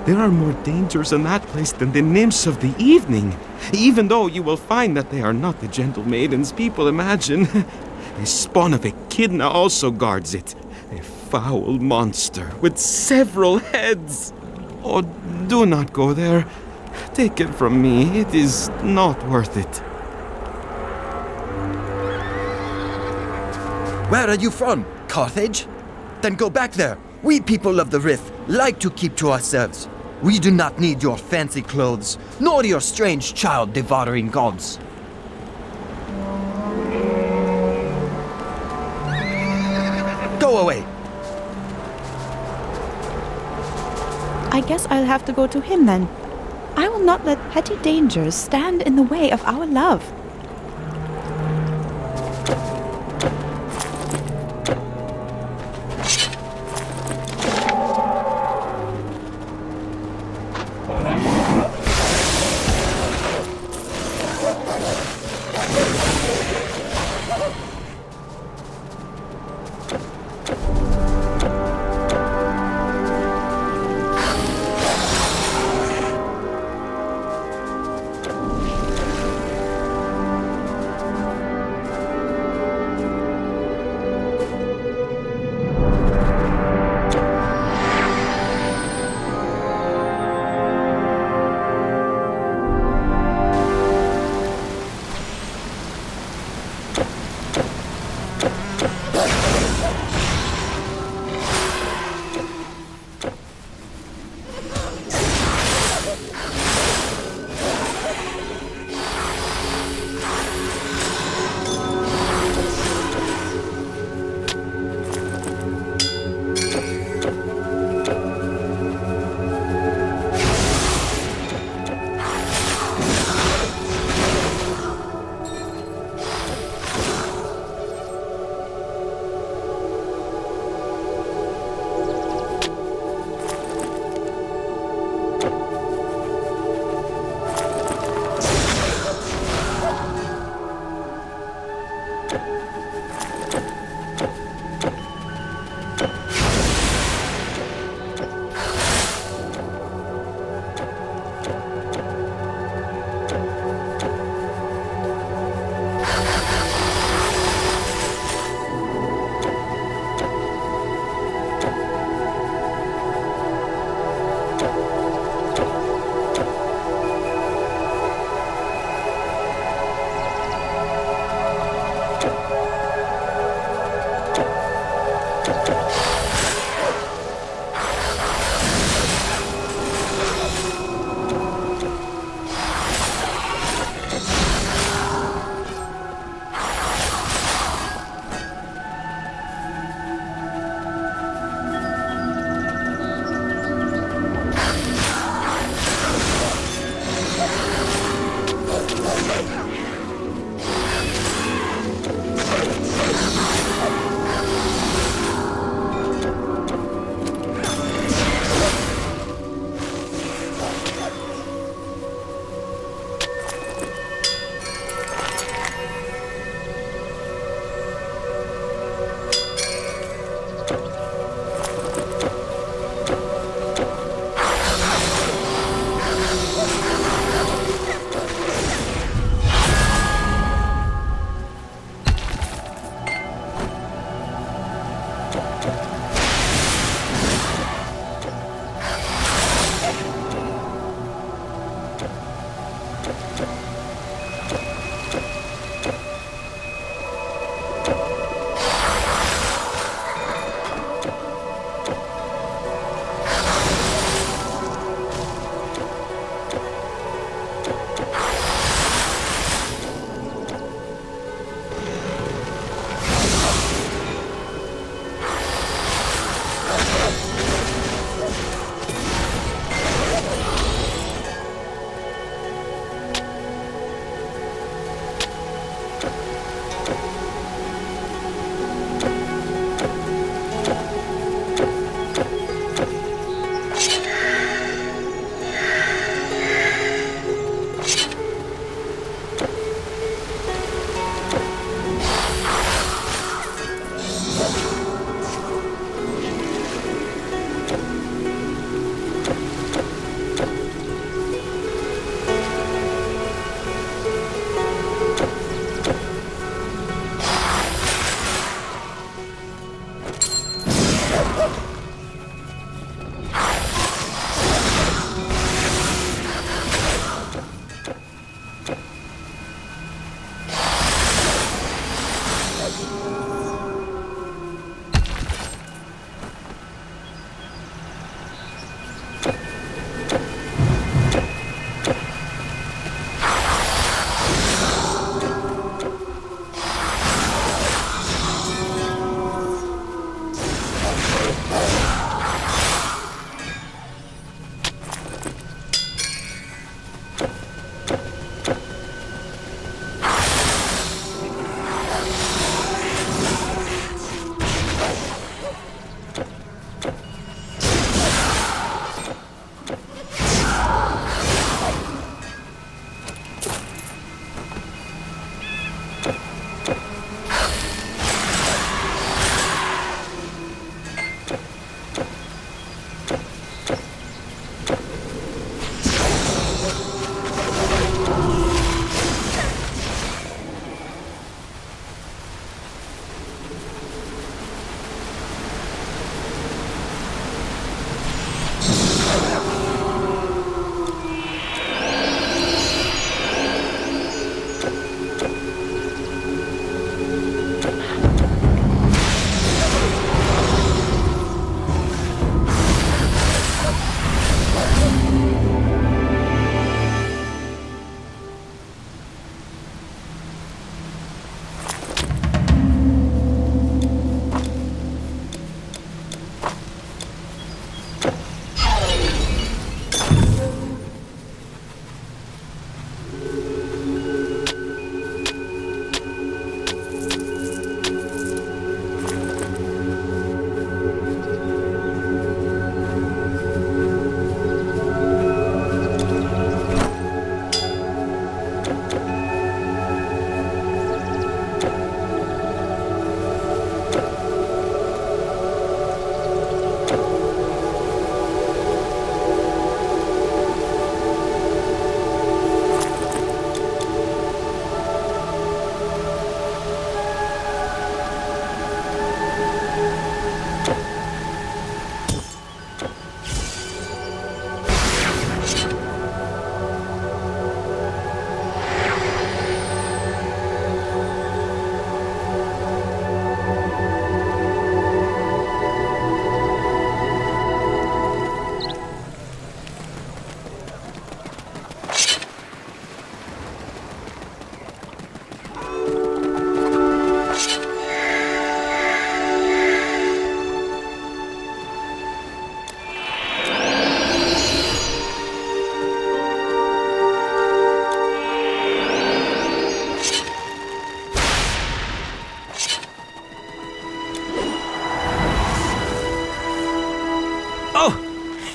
There are more dangers in that place than the nymphs of the evening, even though you will find that they are not the gentle maidens people imagine. A spawn of Echidna also guards it, a foul monster with several heads. Oh, do not go there. Take it from me, it is not worth it. Where are you from? Carthage? Then go back there. We people of the Rift like to keep to ourselves. We do not need your fancy clothes, nor your strange child-devouring gods. Go away. I guess I'll have to go to him then. I will not let petty dangers stand in the way of our love.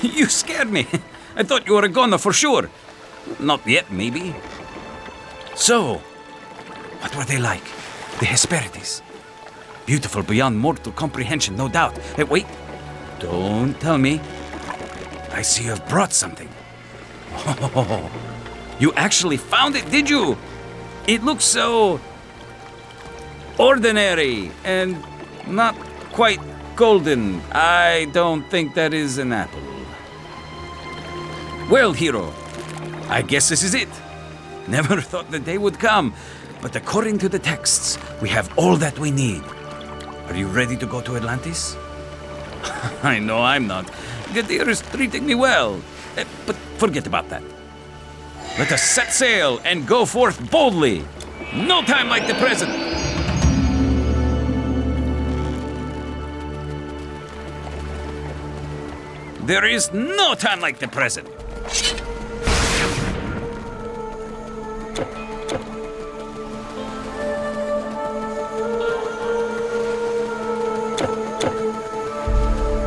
You scared me. I thought you were a goner for sure. Not yet, maybe. So, what were they like? The Hesperides. Beautiful beyond mortal comprehension, no doubt. Hey, wait. Don't tell me. I see you've brought something. Oh, you actually found it, did you? It looks so ordinary and not quite golden. I don't think that is an apple. Well, hero, I guess this is it. Never thought the day would come, but according to the texts, we have all that we need. Are you ready to go to Atlantis? I know I'm not. Gadir is treating me well. But forget about that. Let us set sail and go forth boldly. No time like the present. There is no time like the present.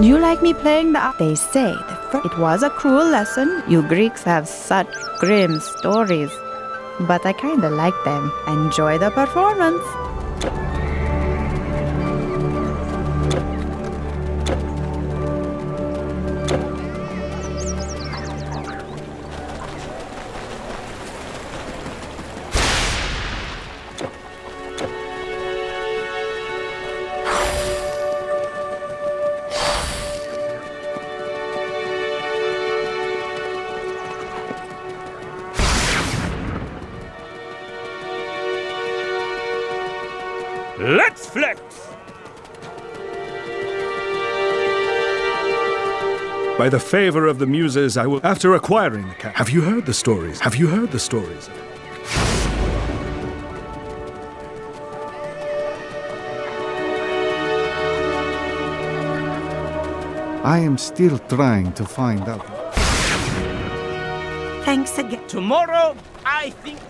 Do you like me playing the... They say it was a cruel lesson. You Greeks have such grim stories. But I kinda like them. Enjoy the performance. Let's flex! By the favor of the muses, I will... After acquiring the cat... Have you heard the stories? Have you heard the stories? I am still trying to find out. Thanks again. Tomorrow, I think...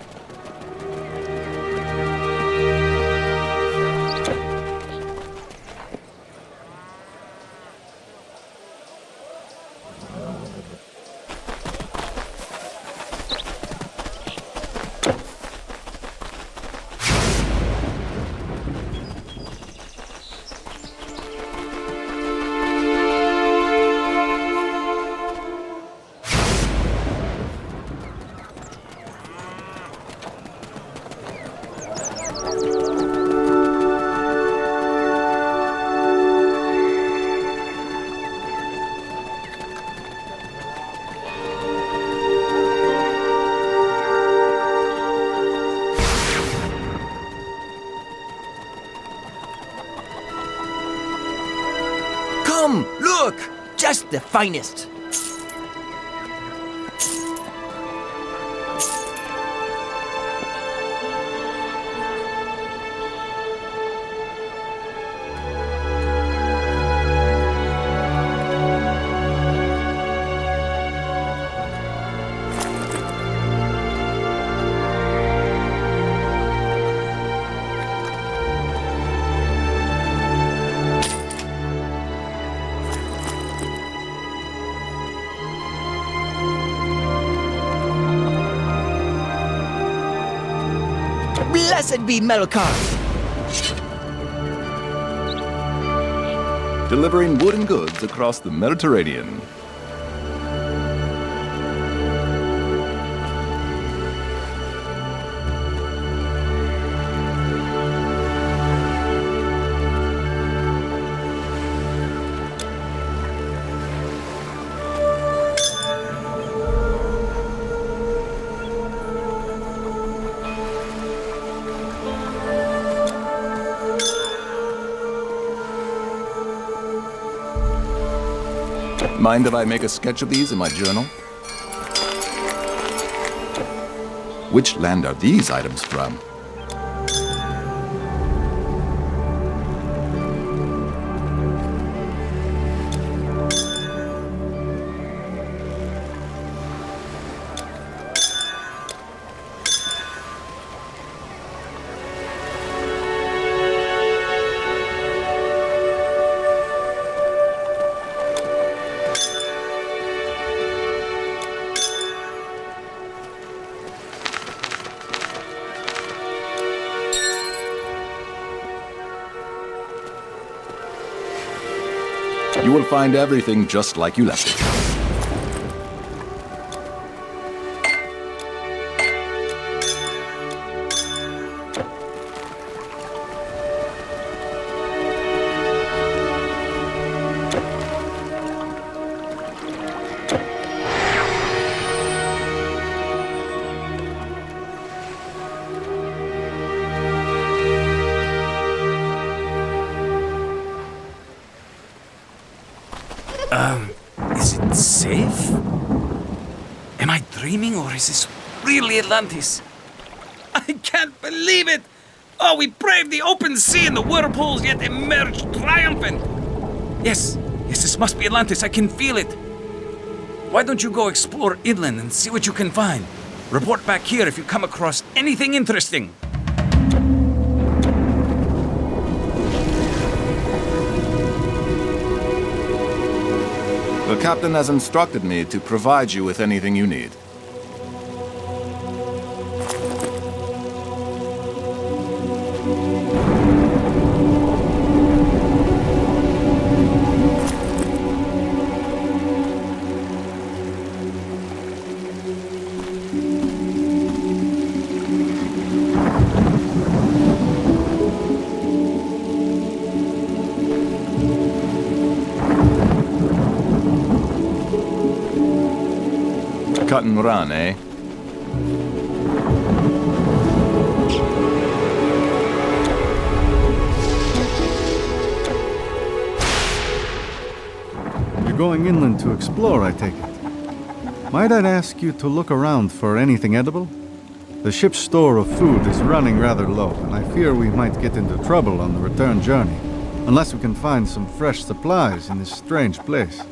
Come, look! Just the finest. Blessed be Melkar! Delivering wooden goods across the Mediterranean. Mind if I make a sketch of these in my journal? Which land are these items from? You will find everything just like you left it. Is it safe? Am I dreaming or is this really Atlantis? I can't believe it! Oh, we braved the open sea and the whirlpools, yet emerged triumphant! Yes, this must be Atlantis, I can feel it. Why don't you go explore inland and see what you can find? Report back here if you come across anything interesting. The captain has instructed me to provide you with anything you need. Cut and run, eh? You're going inland to explore, I take it. Might I ask you to look around for anything edible? The ship's store of food is running rather low, and I fear we might get into trouble on the return journey, unless we can find some fresh supplies in this strange place.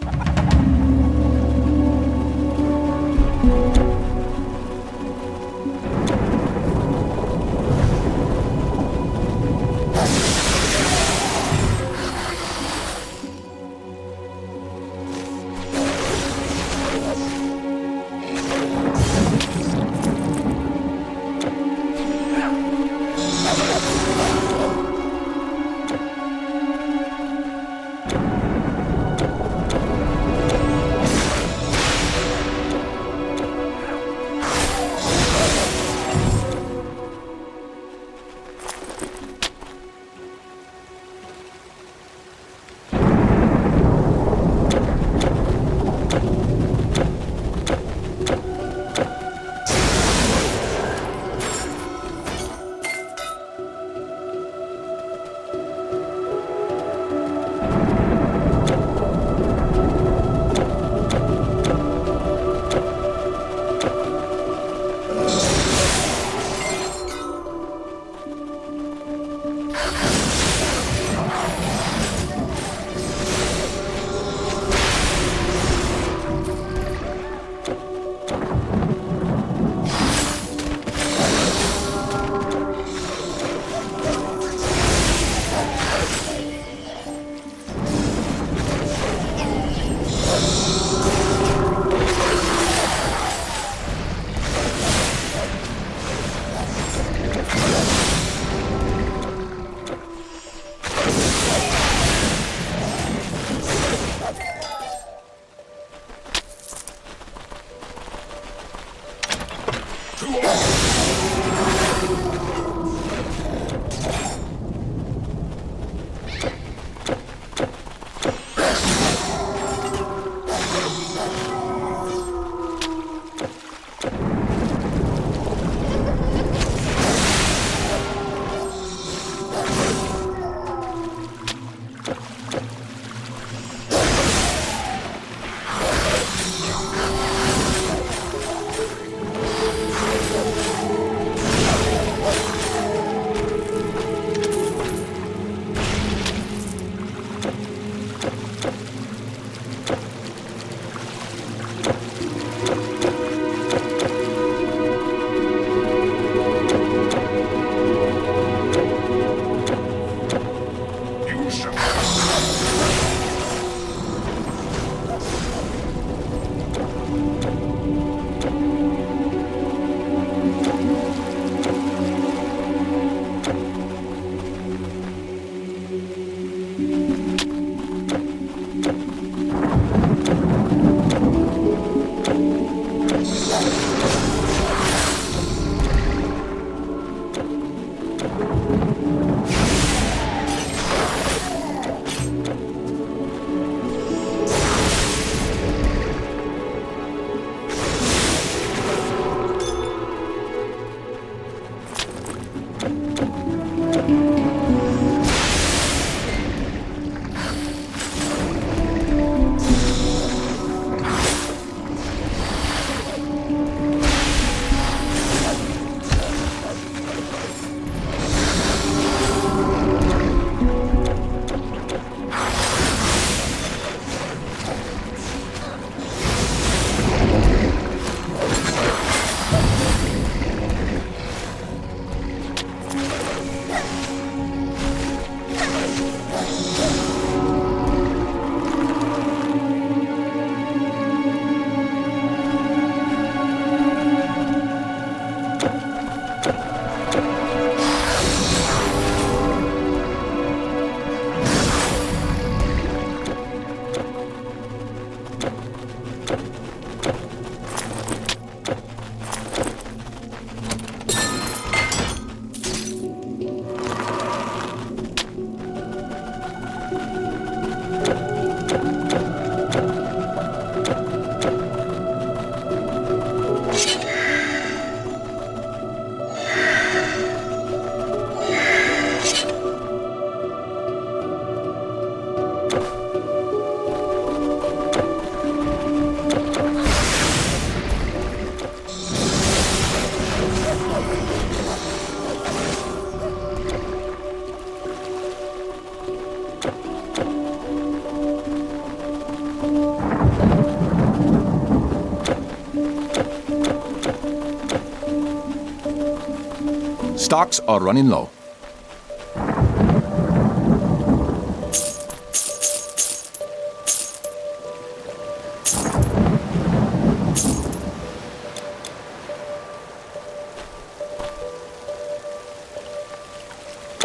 Stocks are running low.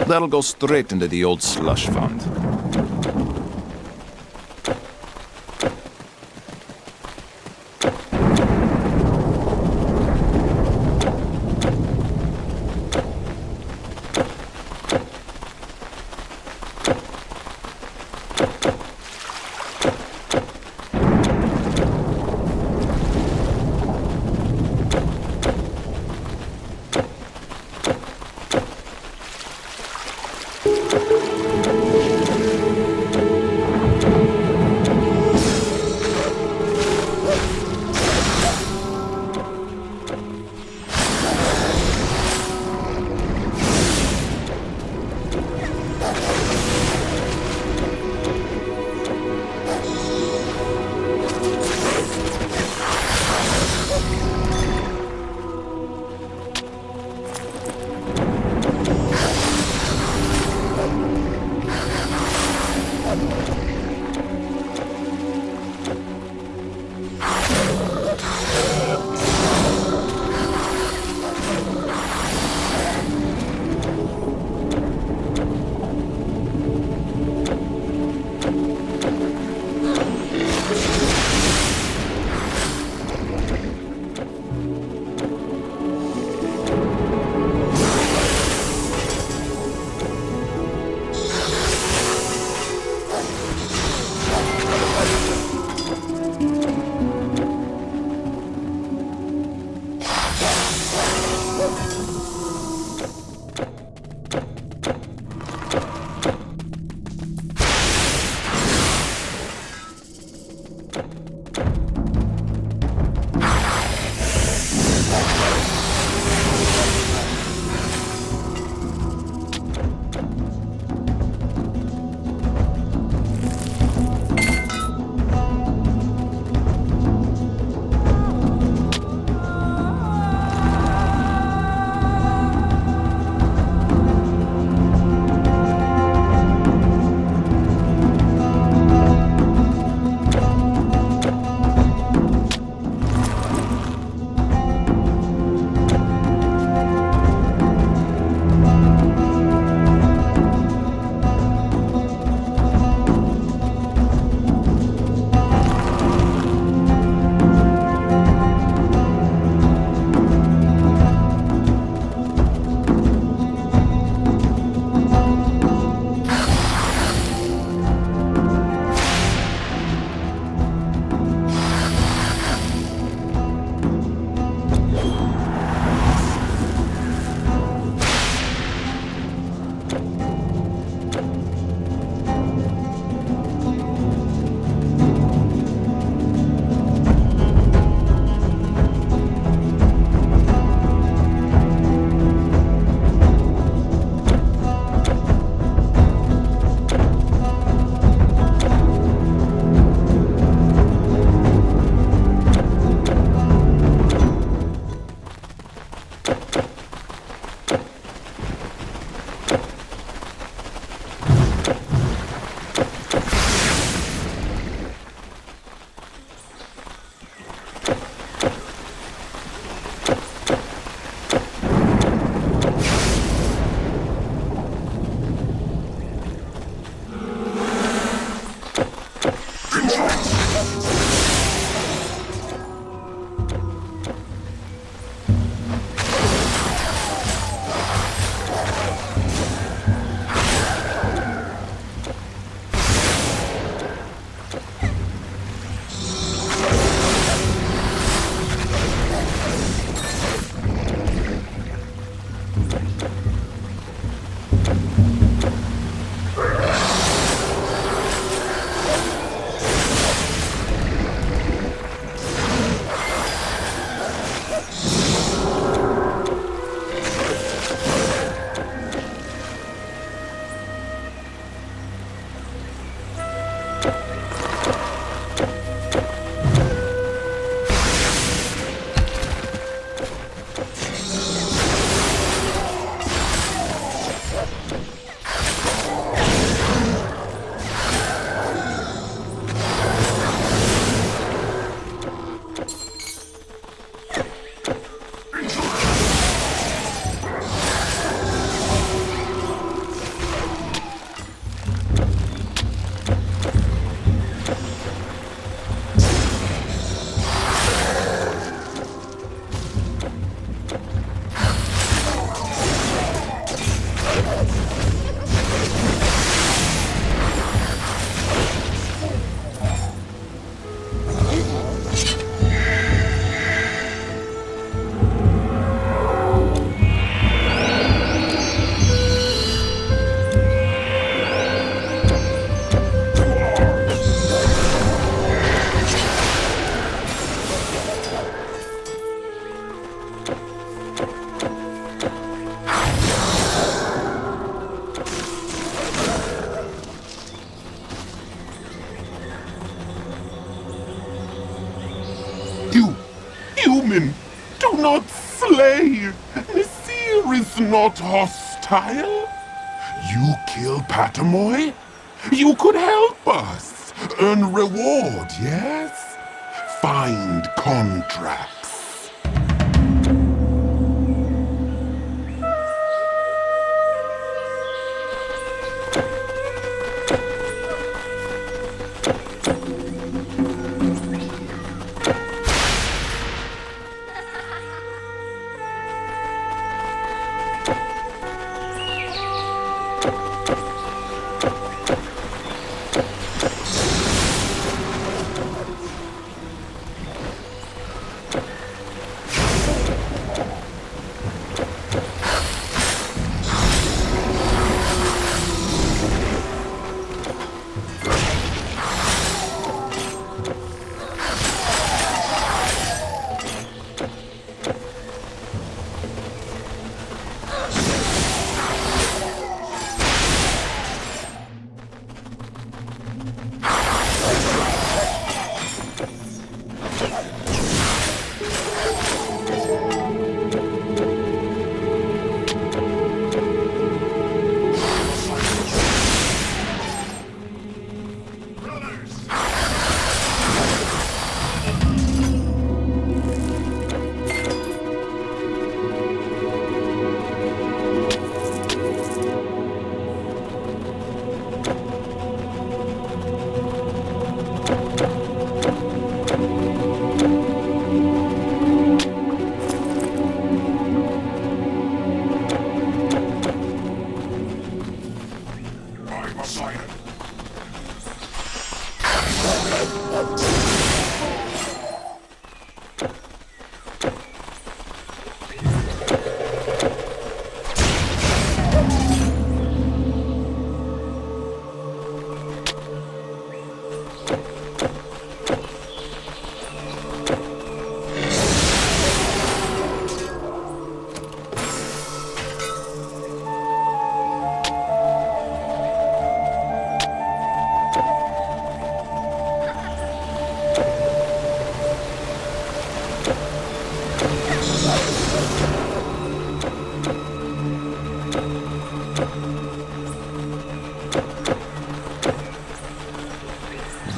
That'll go straight into the old slush fund. not hostile? You kill Patamoy? You could help us. Earn reward, yes? Find contracts.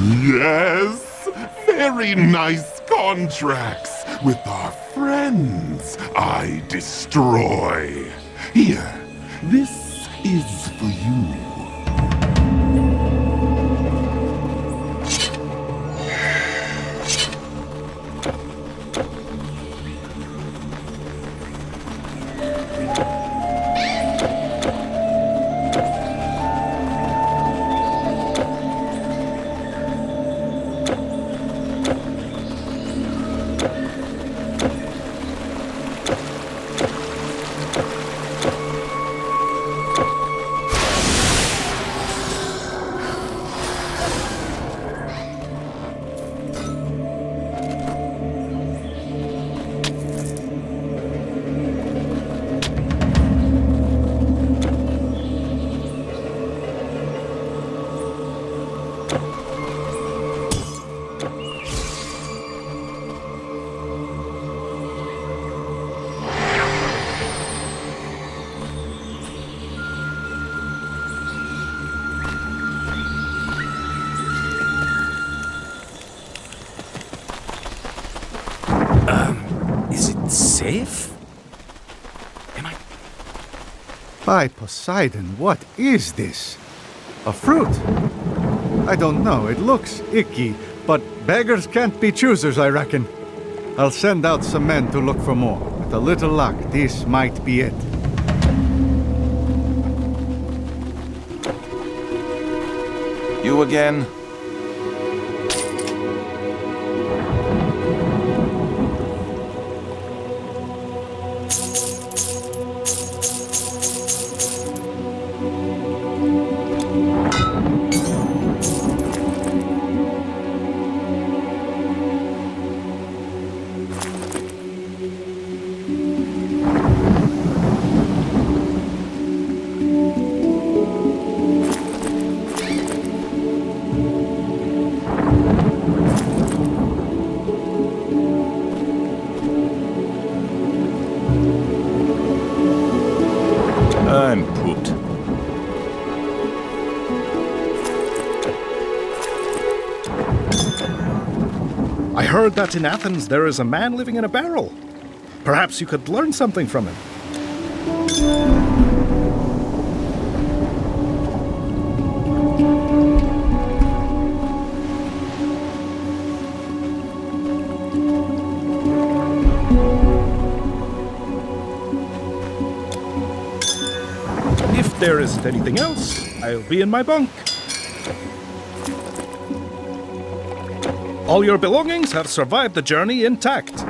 Yes, very nice contracts with our friends I destroy. Here, this is for you. Is it safe? By Poseidon, what is this? A fruit? I don't know, it looks icky, but beggars can't be choosers, I reckon. I'll send out some men to look for more. With a little luck, this might be it. You again? heard that in Athens there is a man living in a barrel. Perhaps you could learn something from him. If there isn't anything else, I'll be in my bunk. All your belongings have survived the journey intact.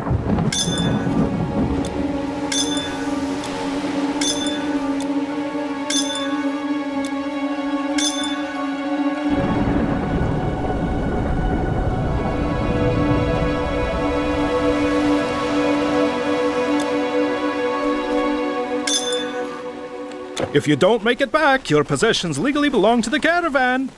If you don't make it back, your possessions legally belong to the caravan.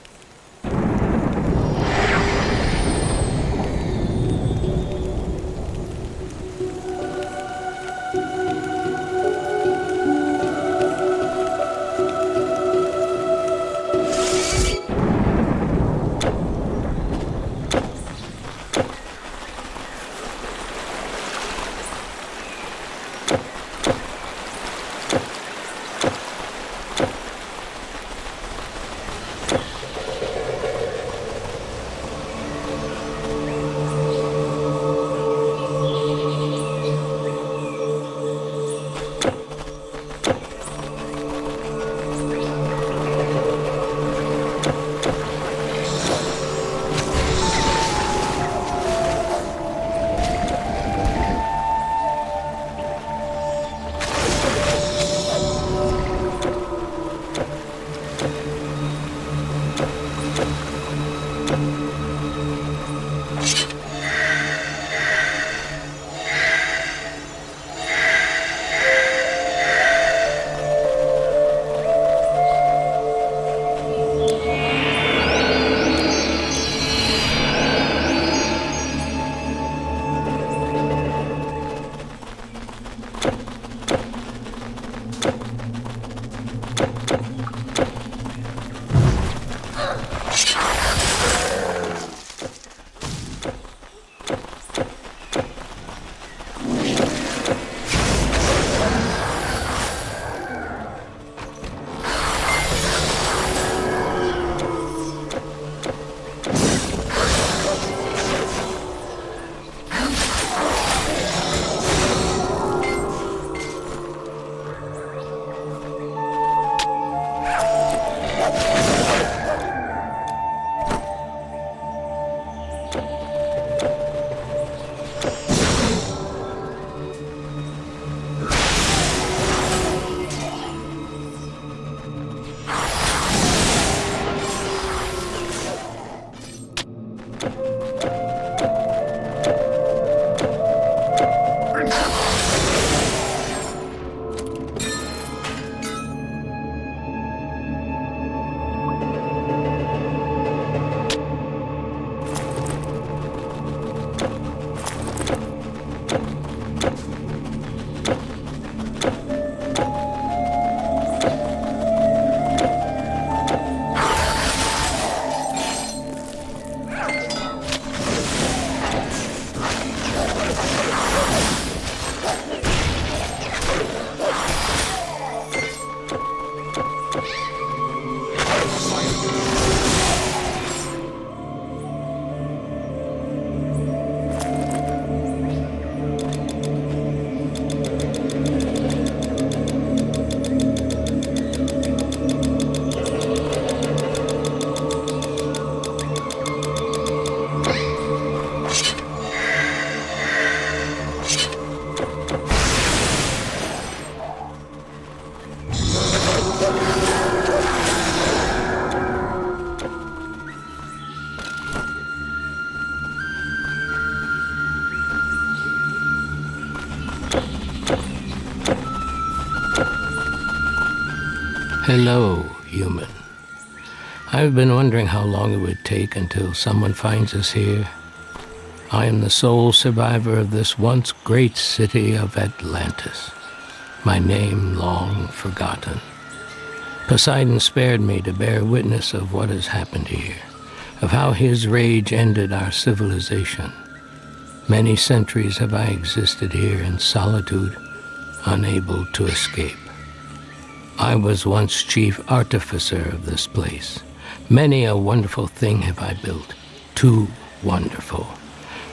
Hello, human. I've been wondering how long it would take until someone finds us here. I am the sole survivor of this once great city of Atlantis, my name long forgotten. Poseidon spared me to bear witness of what has happened here, of how his rage ended our civilization. Many centuries have I existed here in solitude, unable to escape. I was once chief artificer of this place. Many a wonderful thing have I built, too wonderful.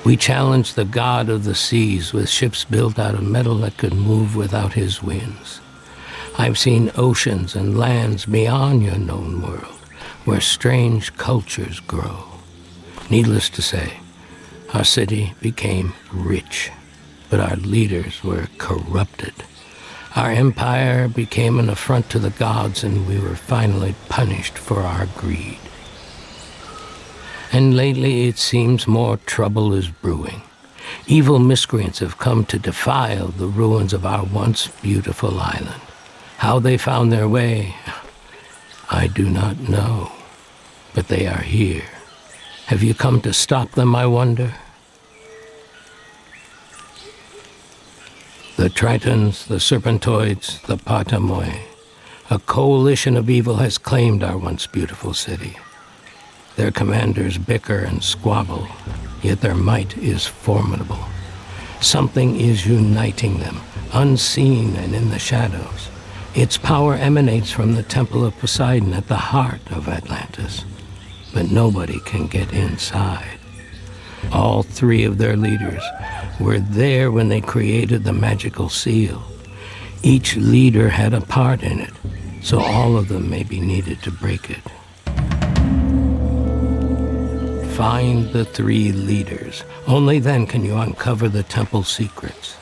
We challenged the god of the seas with ships built out of metal that could move without his winds. I've seen oceans and lands beyond your known world, where strange cultures grow. Needless to say, our city became rich, but our leaders were corrupted. Our empire became an affront to the gods, and we were finally punished for our greed. And lately it seems more trouble is brewing. Evil miscreants have come to defile the ruins of our once beautiful island. How they found their way, I do not know, but they are here. Have you come to stop them, I wonder? The Tritons, the Serpentoids, the Patamoi. A coalition of evil has claimed our once beautiful city. Their commanders bicker and squabble, yet their might is formidable. Something is uniting them, unseen and in the shadows. Its power emanates from the Temple of Poseidon at the heart of Atlantis, but nobody can get inside. All three of their leaders were there when they created the magical seal. Each leader had a part in it, so all of them may be needed to break it. Find the three leaders. Only then can you uncover the temple secrets.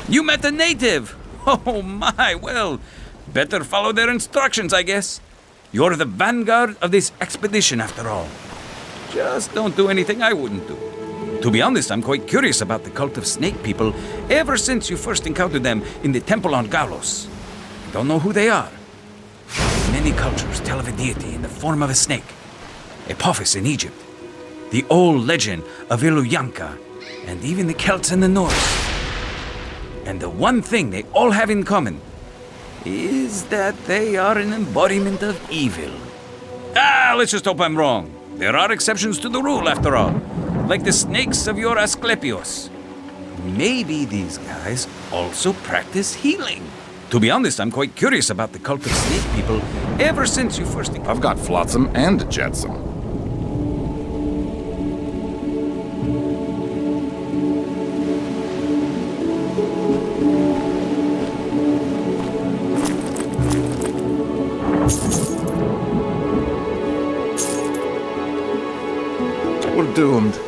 You met a native! Oh my, well, better follow their instructions, I guess. You're the vanguard of this expedition, after all. Just don't do anything I wouldn't do. To be honest, I'm quite curious about the cult of snake people ever since you first encountered them in the temple on Galos. Don't know who they are. Many cultures tell of a deity in the form of a snake. Apophis in Egypt, the old legend of Iluyanka, and even the Celts in the north. And the one thing they all have in common is that they are an embodiment of evil. Let's just hope I'm wrong. There are exceptions to the rule, after all, like the snakes of your Asclepios. Maybe these guys also practice healing. To be honest, I'm quite curious about the cult of snake people ever since you first... I've got Flotsam and Jetsam. We're doomed.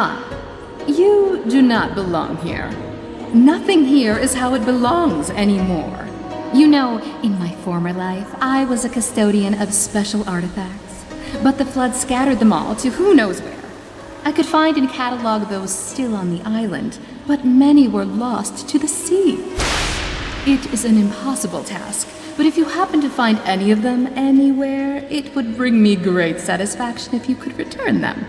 Aha! You do not belong here. Nothing here is how it belongs anymore. You know, in my former life, I was a custodian of special artifacts. But the flood scattered them all to who knows where. I could find and catalog those still on the island, but many were lost to the sea. It is an impossible task, but if you happen to find any of them anywhere, it would bring me great satisfaction if you could return them.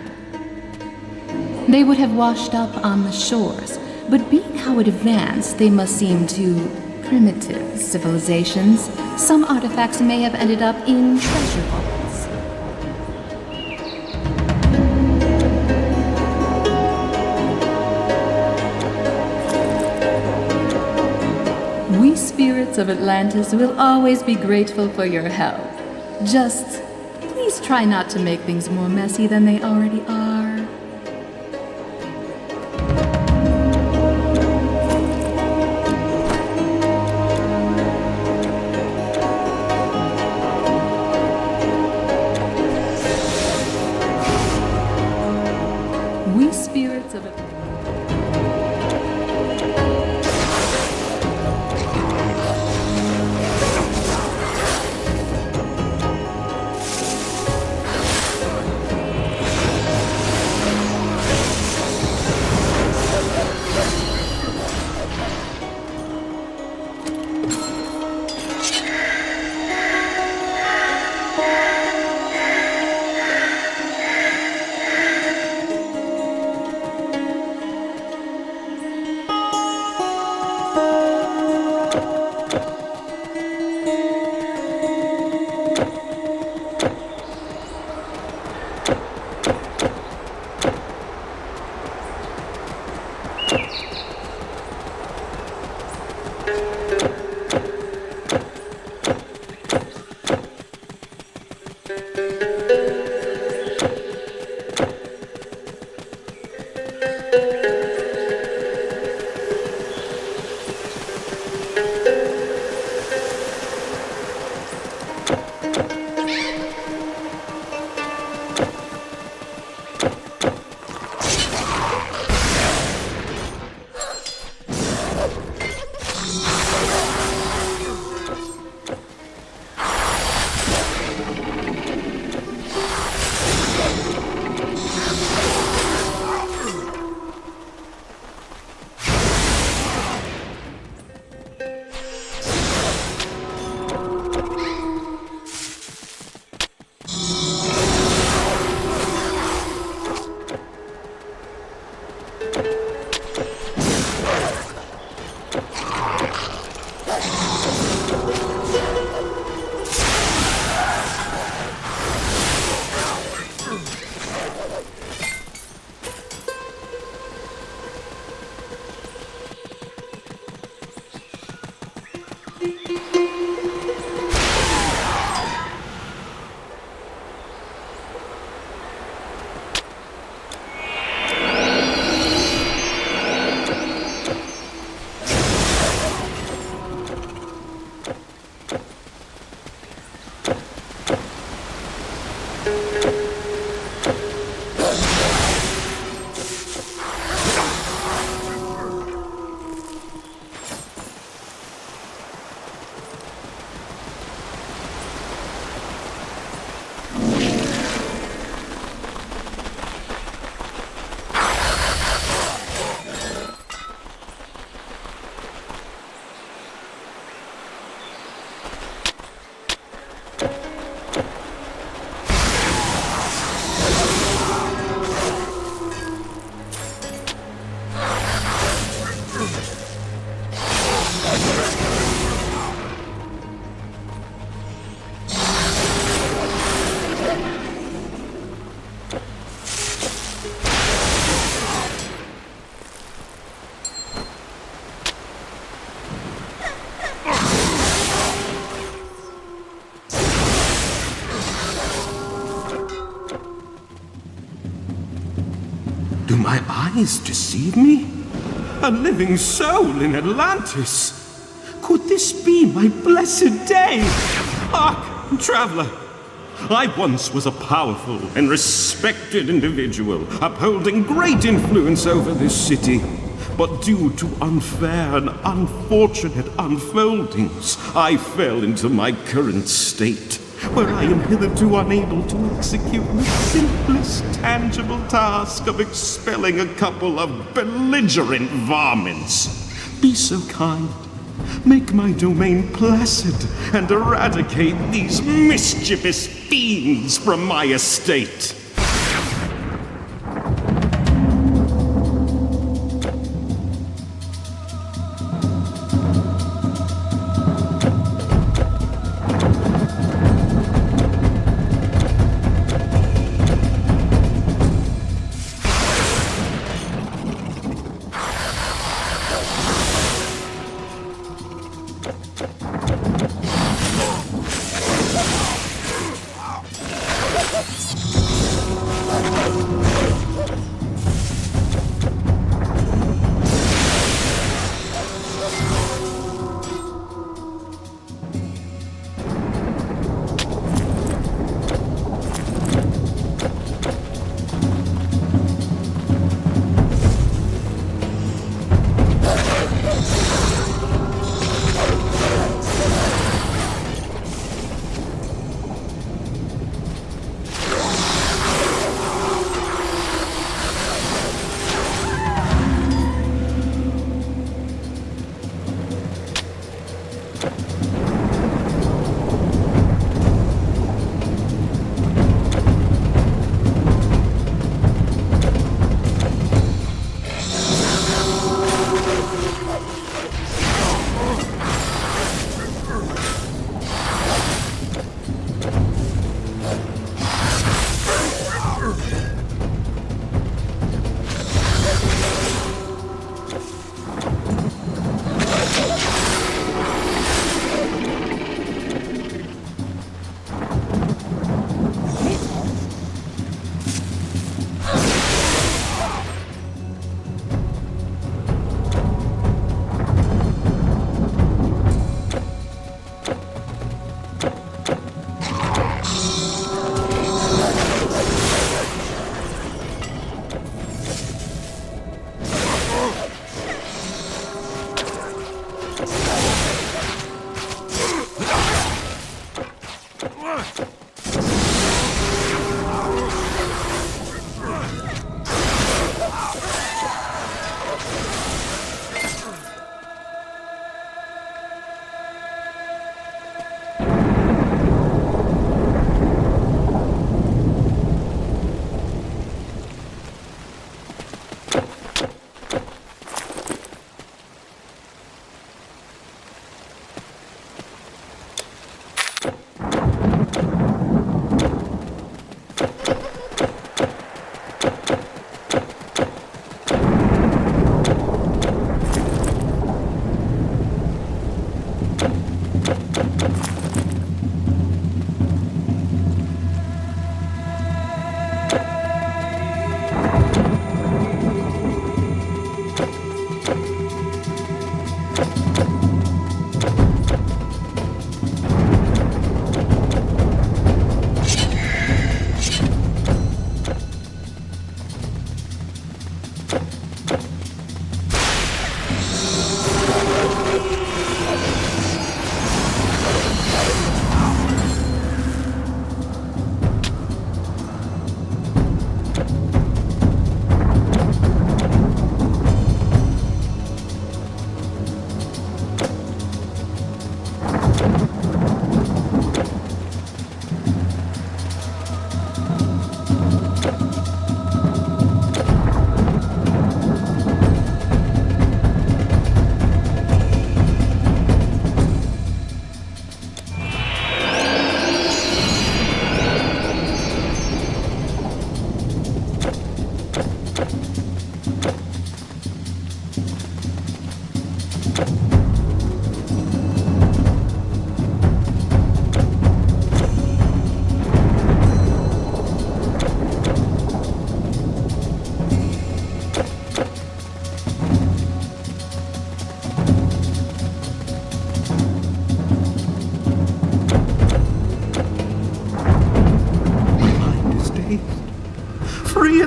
They would have washed up on the shores, but being how advanced they must seem to primitive civilizations, some artifacts may have ended up in treasure vaults. We spirits of Atlantis will always be grateful for your help. Just please try not to make things more messy than they already are. We spirits of Atlantis. Do my eyes deceive me? A living soul in Atlantis? Could this be my blessed day? Hark, traveler! I once was a powerful and respected individual, upholding great influence over this city. But due to unfair and unfortunate unfoldings, I fell into my current state, where I am hitherto unable to execute the simplest tangible task of expelling a couple of belligerent varmints. Be so kind. Make my domain placid and eradicate these mischievous fiends from my estate.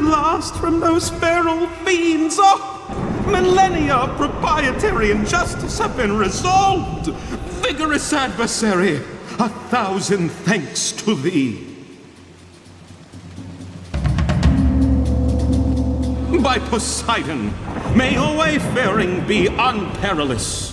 at last from those feral fiends. Oh, millennia of proprietary injustice have been resolved. Vigorous adversary, 1,000 thanks to thee. By Poseidon, may your wayfaring be unperilous.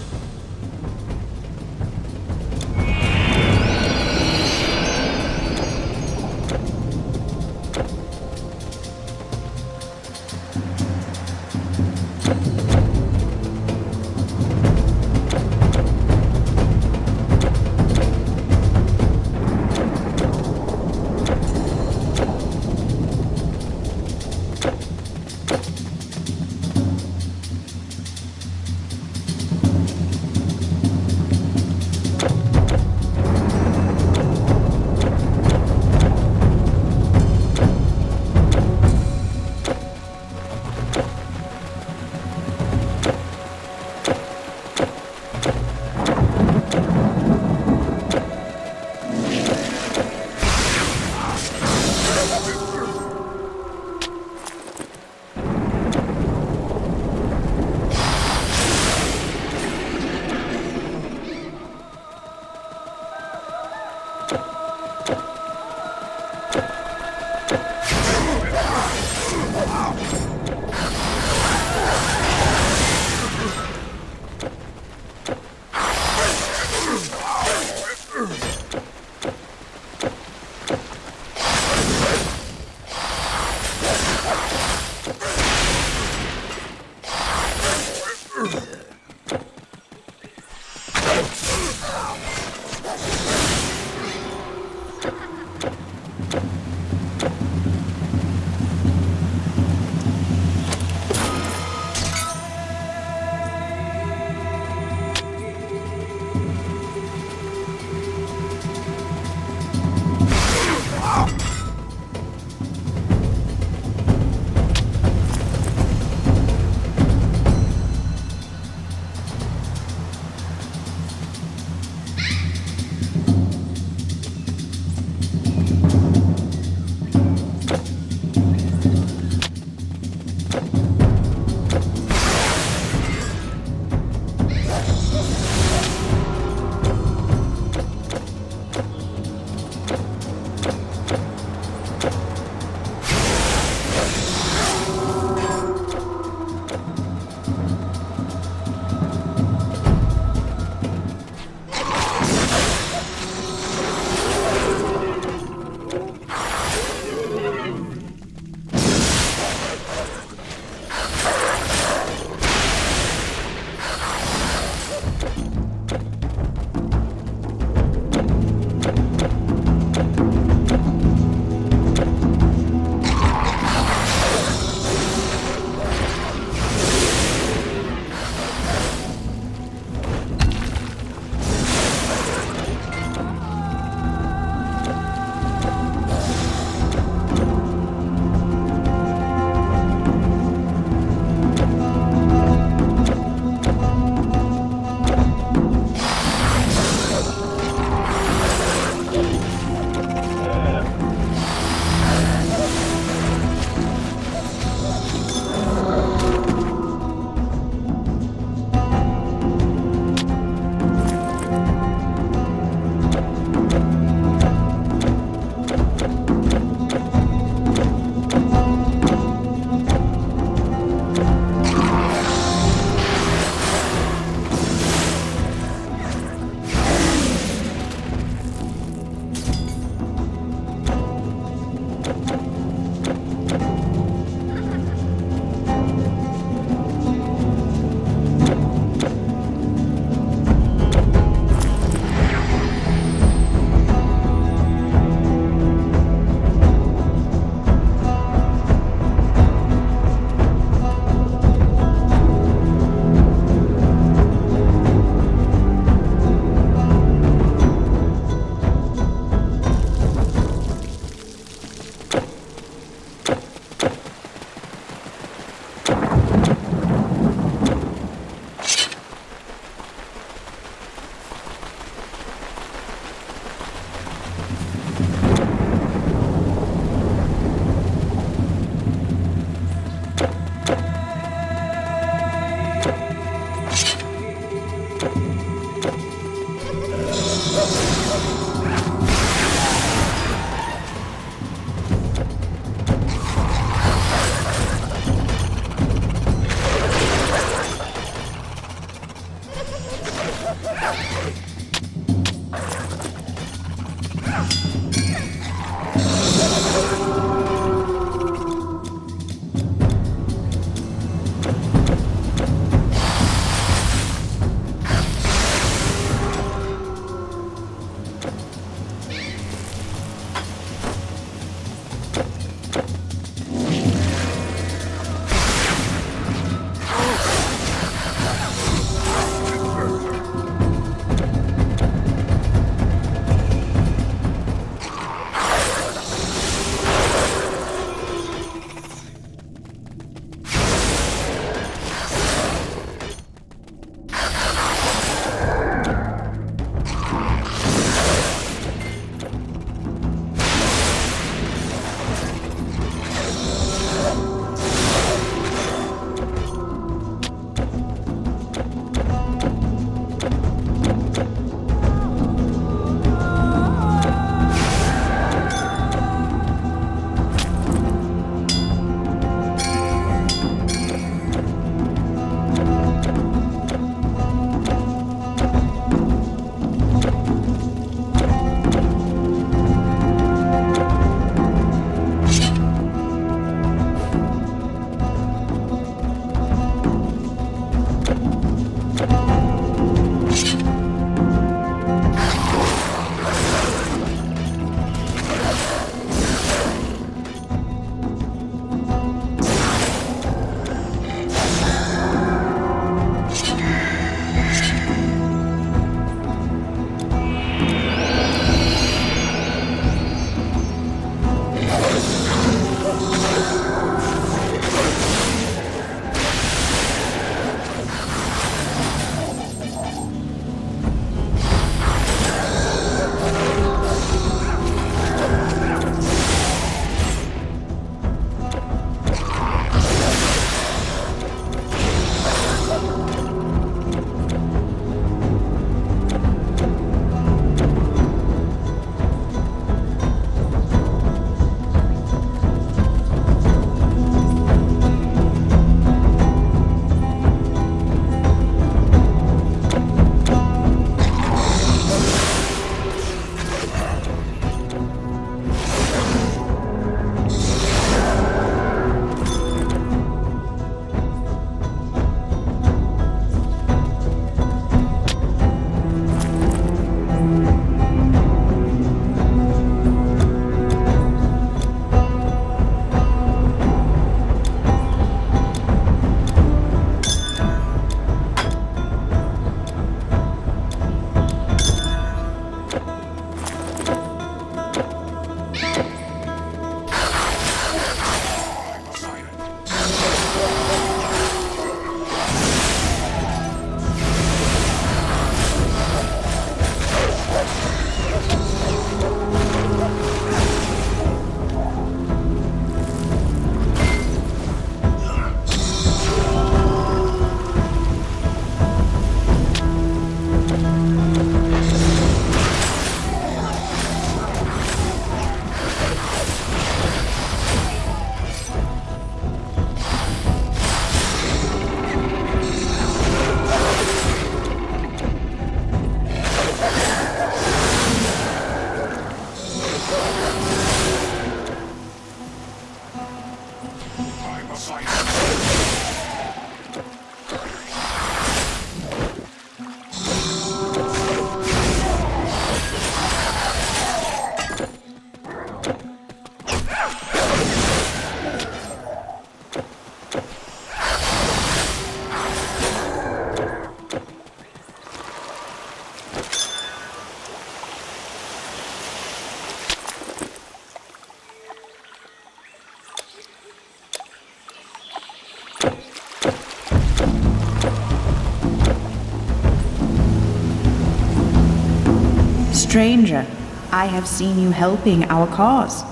Stranger, I have seen you helping our cause.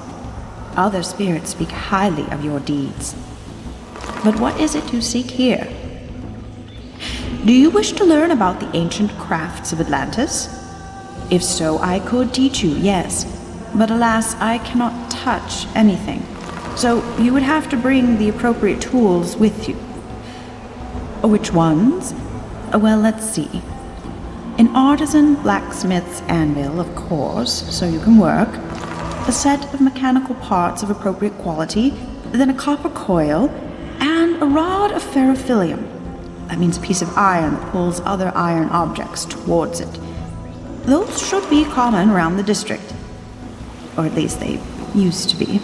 Other spirits speak highly of your deeds. But what is it you seek here? Do you wish to learn about the ancient crafts of Atlantis? If so, I could teach you, yes. But alas, I cannot touch anything. So you would have to bring the appropriate tools with you. Which ones? Well, let's see. An artisan blacksmith's anvil, of course, so you can work. A set of mechanical parts of appropriate quality, then a copper coil, and a rod of ferrophilium. That means a piece of iron that pulls other iron objects towards it. Those should be common around the district. Or at least they used to be.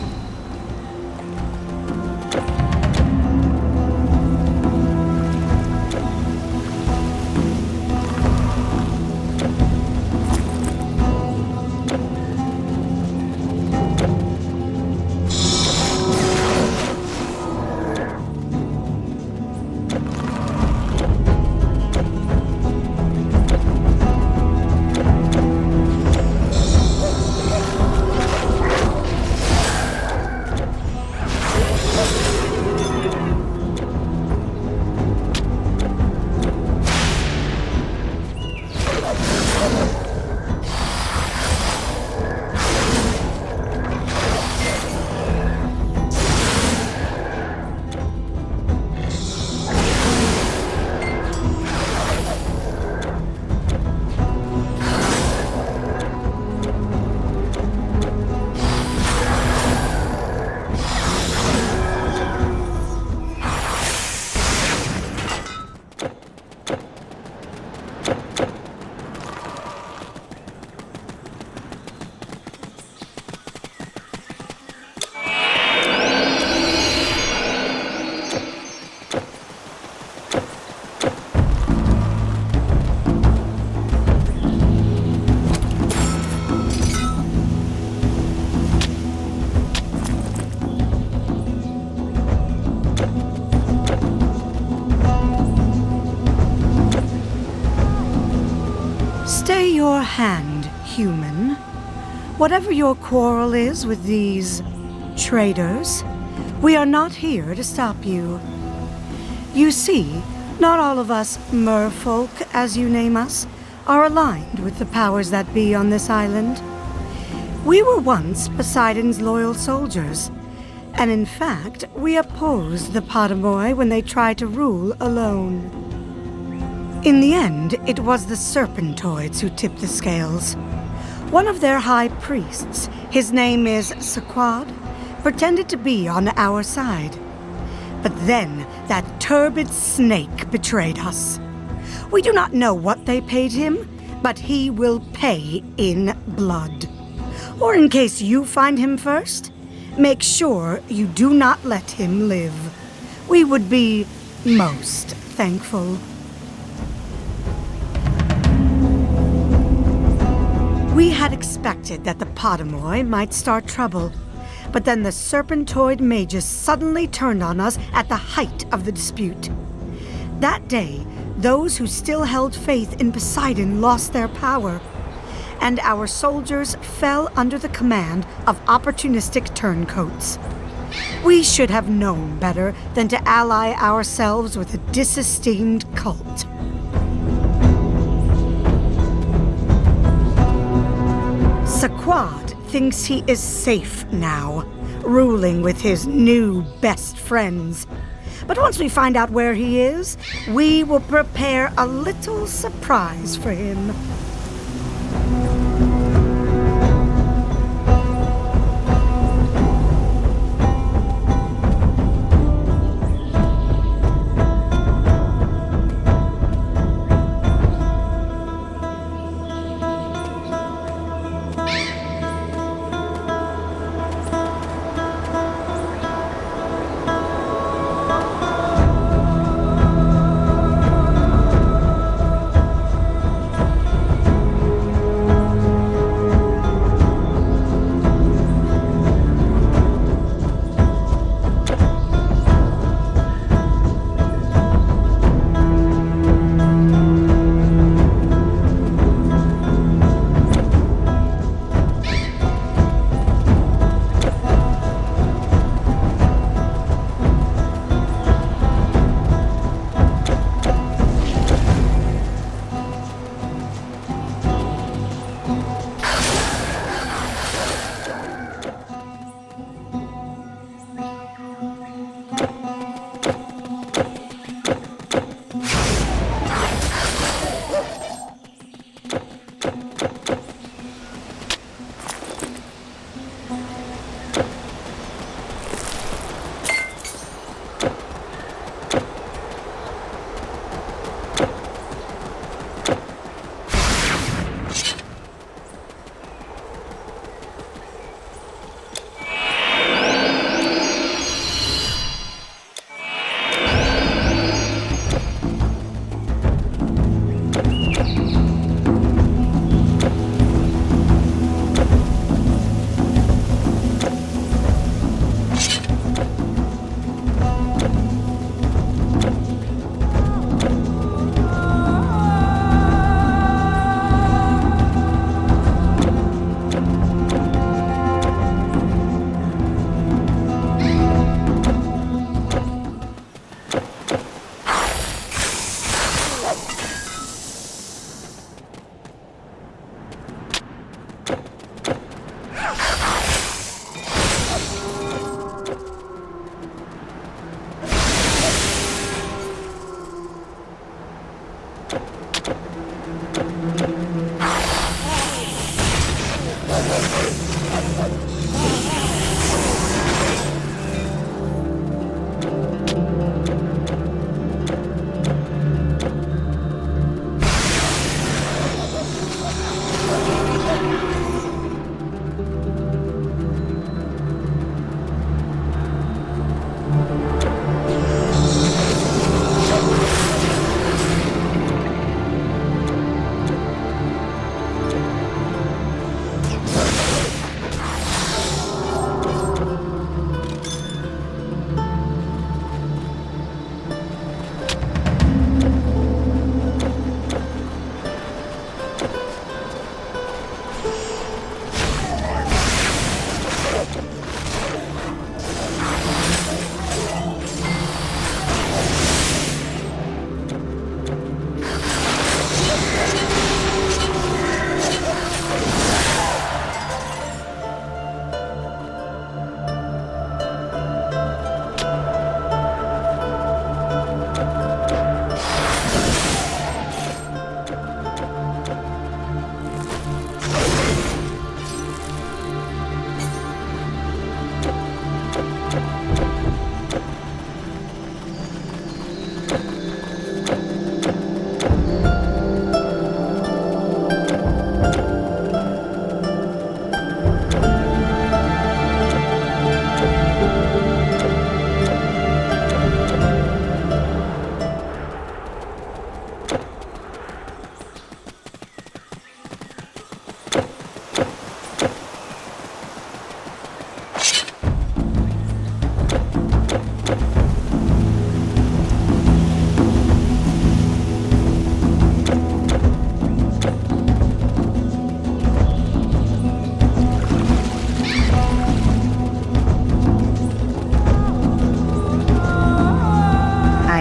Stay your hand, human. Whatever your quarrel is with these traders, we are not here to stop you. You see, not all of us merfolk, as you name us, are aligned with the powers that be on this island. We were once Poseidon's loyal soldiers, and in fact, we opposed the Potamoi when they tried to rule alone. In the end, it was the Serpentoids who tipped the scales. One of their high priests, his name is Sequad, pretended to be on our side. But then, that turbid snake betrayed us. We do not know what they paid him, but he will pay in blood. Or in case you find him first, make sure you do not let him live. We would be most thankful. We had expected that the Potamoi might start trouble, but then the Serpentoid mages suddenly turned on us at the height of the dispute. That day, those who still held faith in Poseidon lost their power, and our soldiers fell under the command of opportunistic turncoats. We should have known better than to ally ourselves with a disesteemed cult. Sequad thinks he is safe now, ruling with his new best friends. But once we find out where he is, we will prepare a little surprise for him.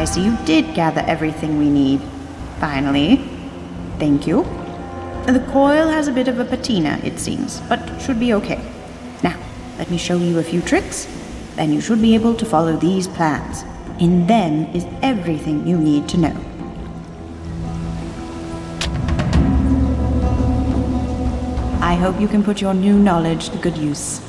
I see you did gather everything we need. Finally. Thank you. The coil has a bit of a patina, it seems, but should be okay. Now, let me show you a few tricks. Then you should be able to follow these plans. In them is everything you need to know. I hope you can put your new knowledge to good use.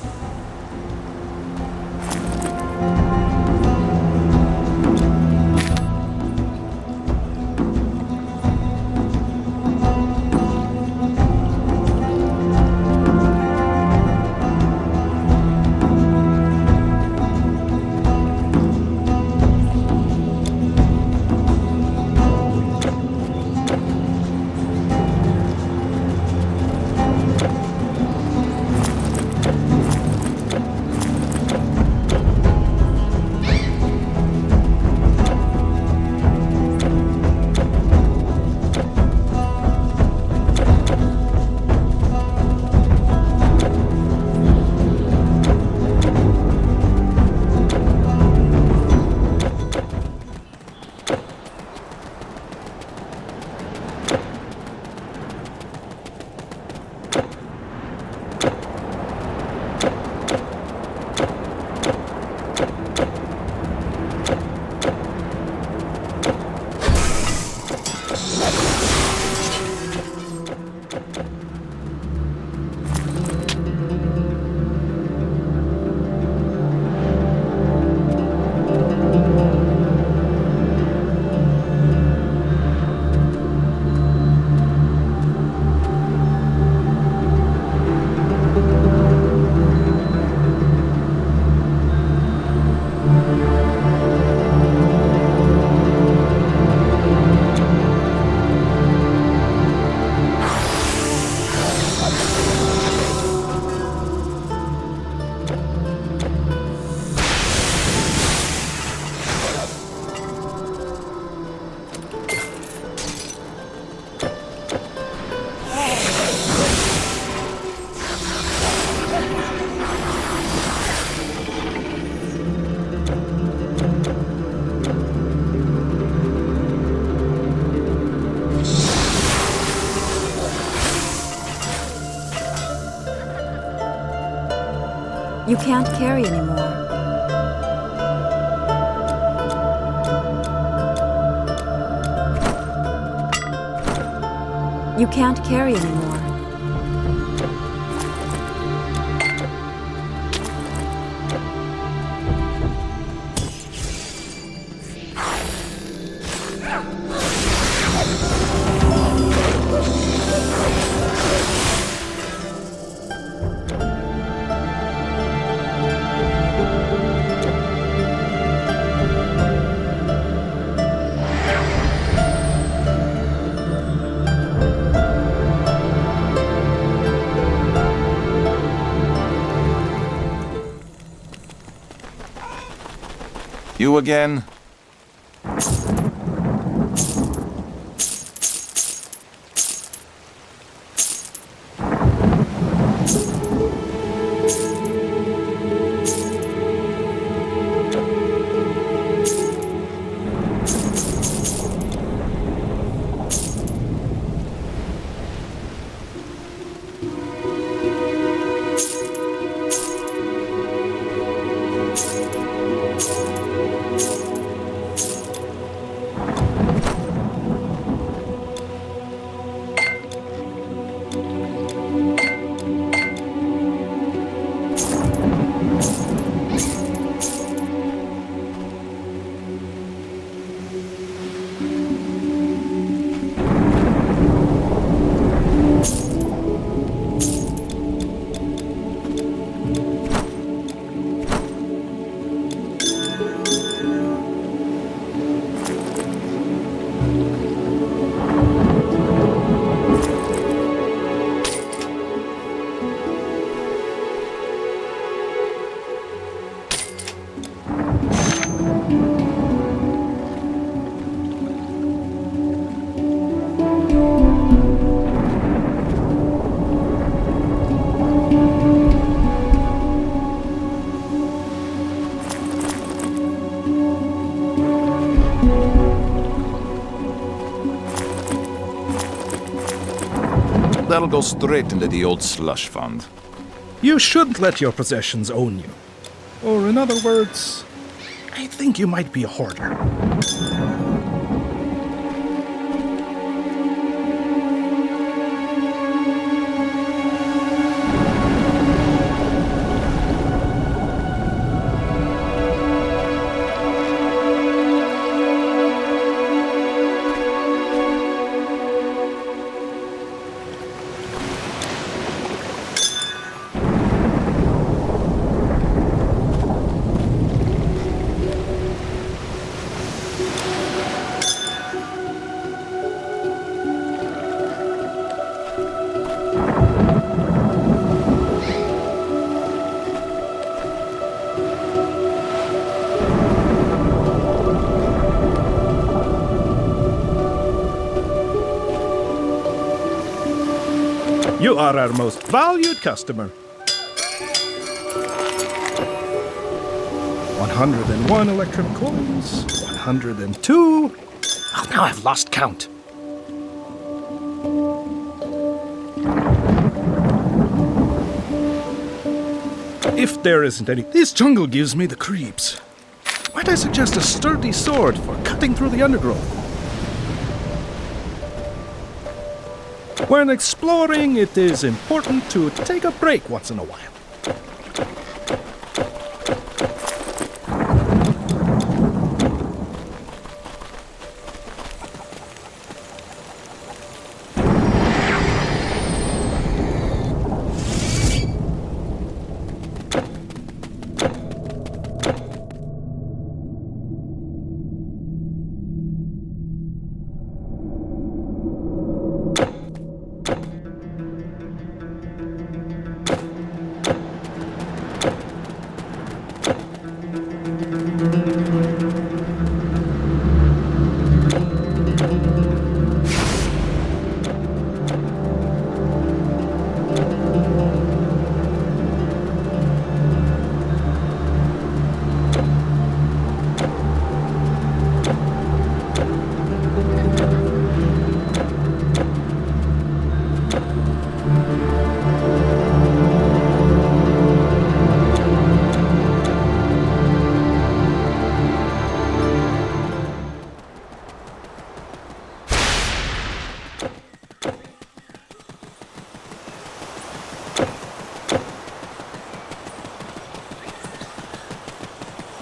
You can't carry anymore. You can't carry anymore. You again? That'll go straight into the old slush fund. You shouldn't let your possessions own you. Or, in other words, I think you might be a hoarder. You are our most valued customer. 101 electrum coins, 102. Oh, now I've lost count. If there isn't any, this jungle gives me the creeps. Might I suggest a sturdy sword for cutting through the undergrowth? When exploring, it is important to take a break once in a while.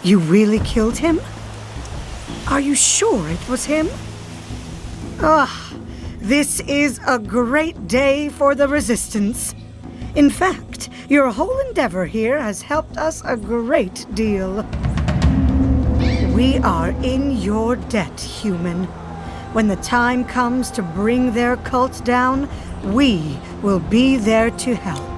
You really killed him? Are you sure it was him? Ah, this is a great day for the Resistance. In fact, your whole endeavor here has helped us a great deal. We are in your debt, human. When the time comes to bring their cult down, we will be there to help.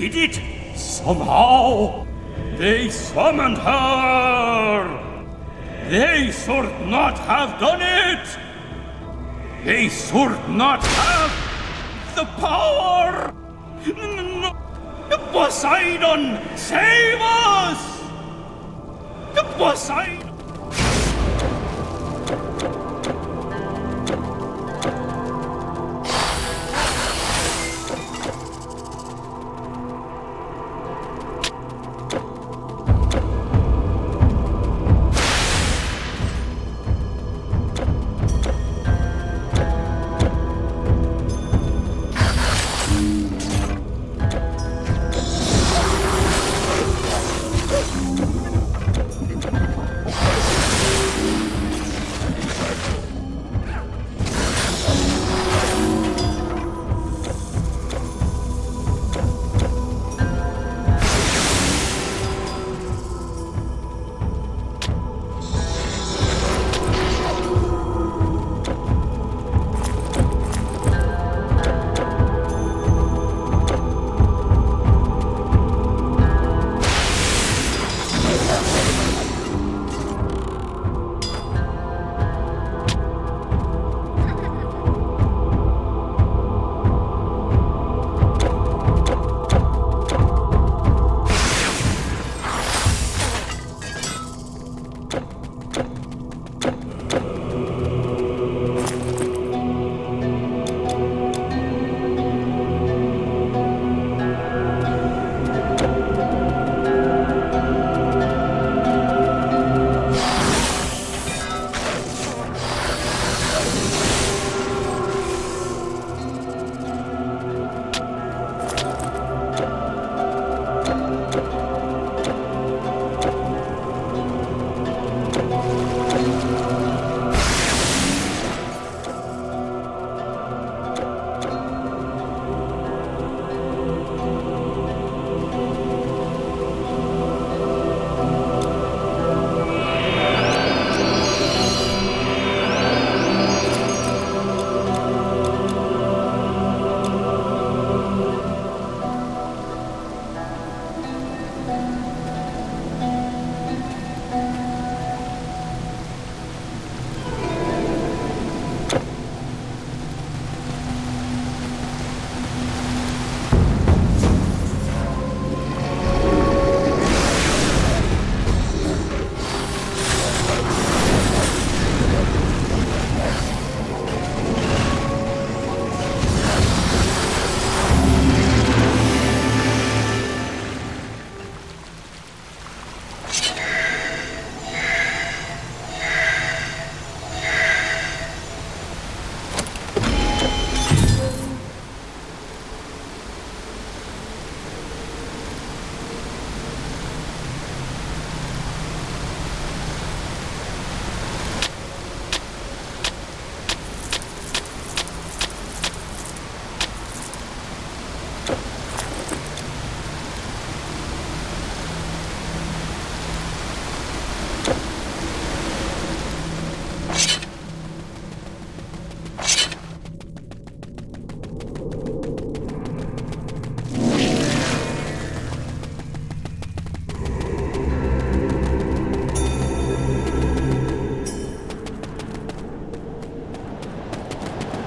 did it! Somehow! They summoned her! They should not have done it! They should not have the power! No. Poseidon, save us! Poseidon!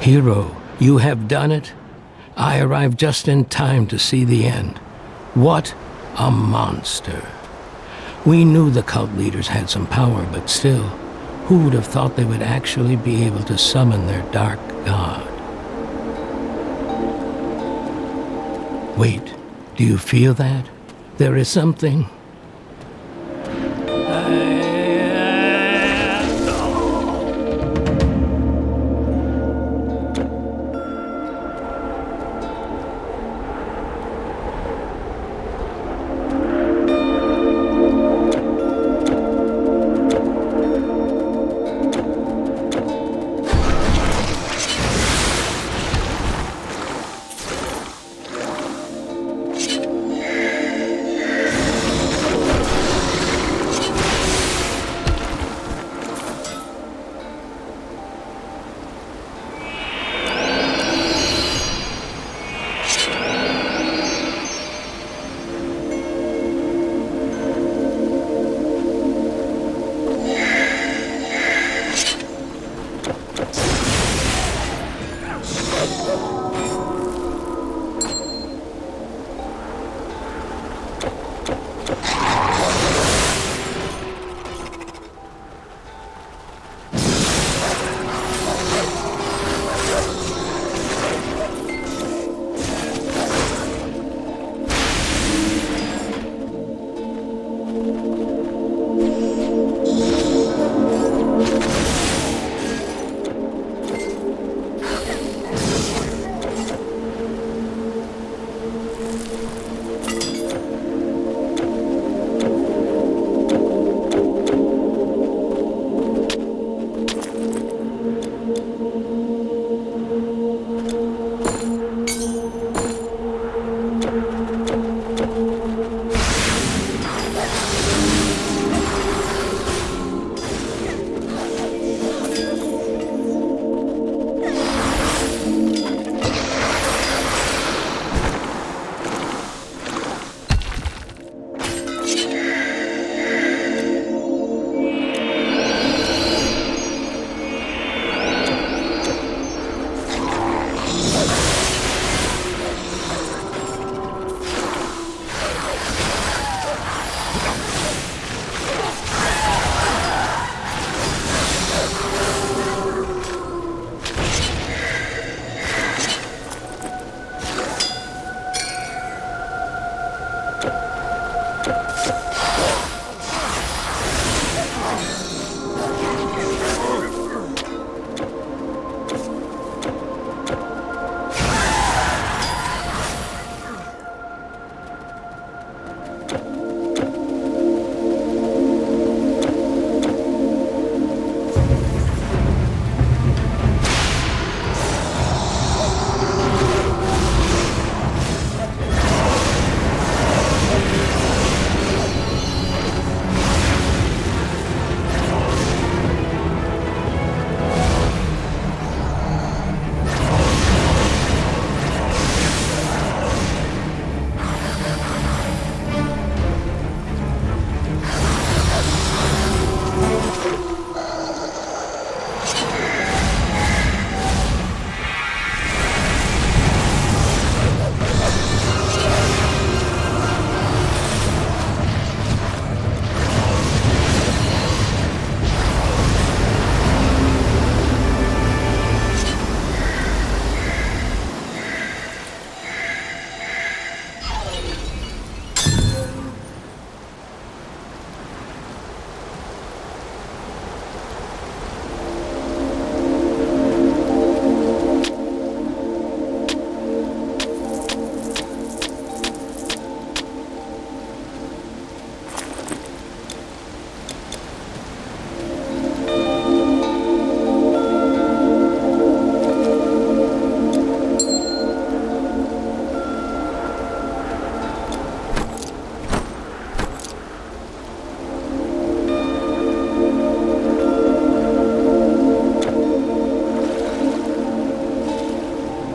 Hero, you have done it. I arrived just in time to see the end. What a monster. We knew the cult leaders had some power, but still, who would have thought they would actually be able to summon their dark god? Wait, do you feel that? There is something...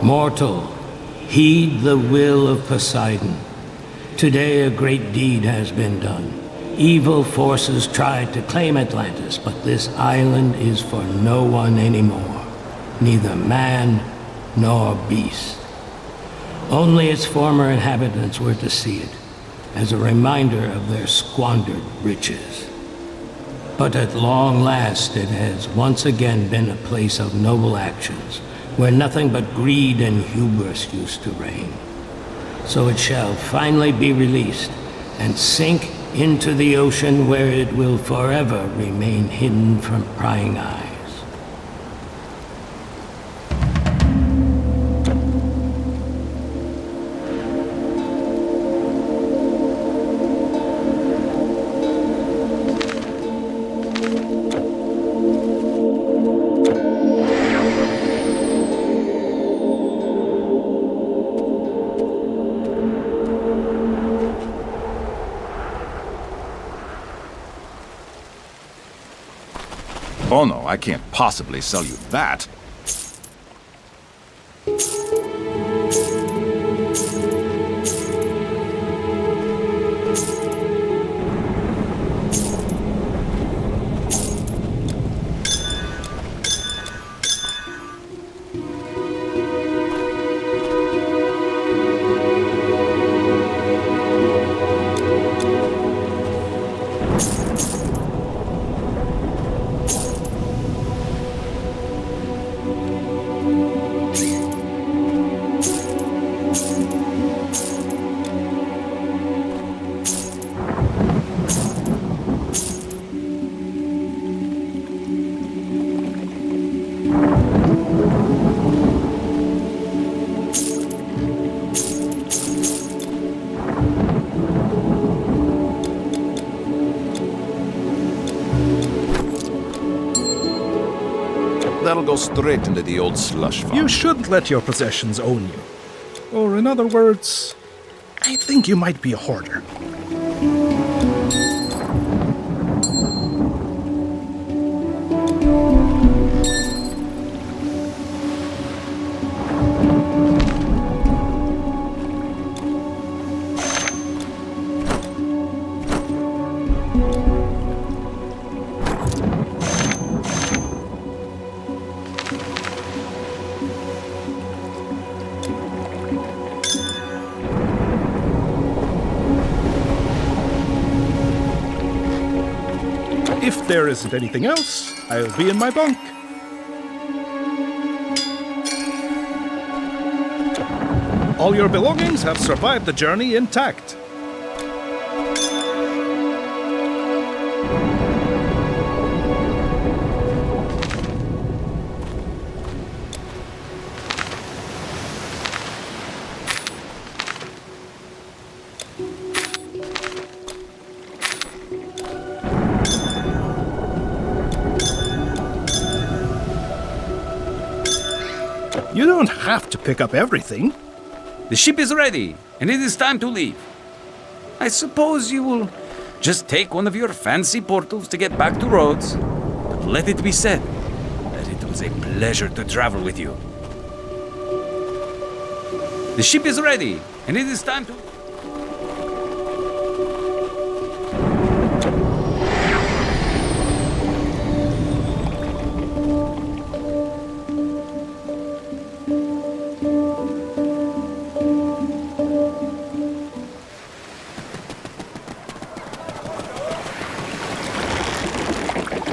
Mortal, heed the will of Poseidon. Today a great deed has been done. Evil forces tried to claim Atlantis, but this island is for no one anymore. Neither man nor beast. Only its former inhabitants were to see it, as a reminder of their squandered riches. But at long last it has once again been a place of noble actions, where nothing but greed and hubris used to reign. So it shall finally be released, and sink into the ocean where it will forever remain hidden from prying eyes. Oh no, I can't possibly sell you that. That'll go straight into the old slush fund. You shouldn't let your possessions own you. Or in other words, I think you might be a hoarder. If there isn't anything else, I'll be in my bunk. All your belongings have survived the journey intact. You don't have to pick up everything. The ship is ready, and it is time to leave. I suppose you will just take one of your fancy portals to get back to Rhodes. But let it be said that it was a pleasure to travel with you. The ship is ready, and it is time to...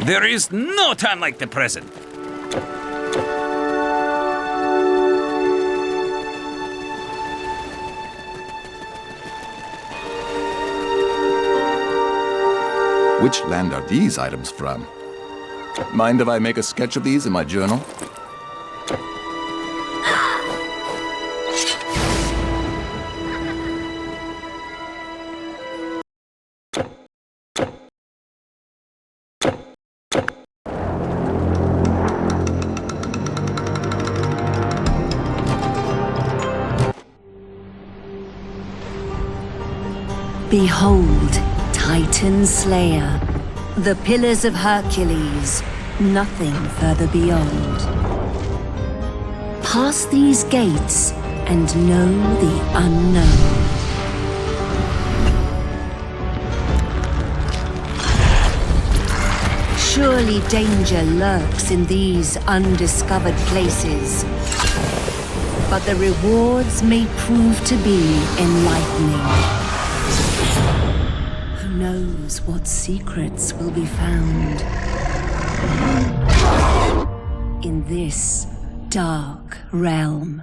There is no time like the present. Which land are these items from? Mind if I make a sketch of these in my journal? Behold, Titan Slayer, the Pillars of Hercules, nothing further beyond. Pass these gates and know the unknown. Surely danger lurks in these undiscovered places, but the rewards may prove to be enlightening. Who knows what secrets will be found in this dark realm?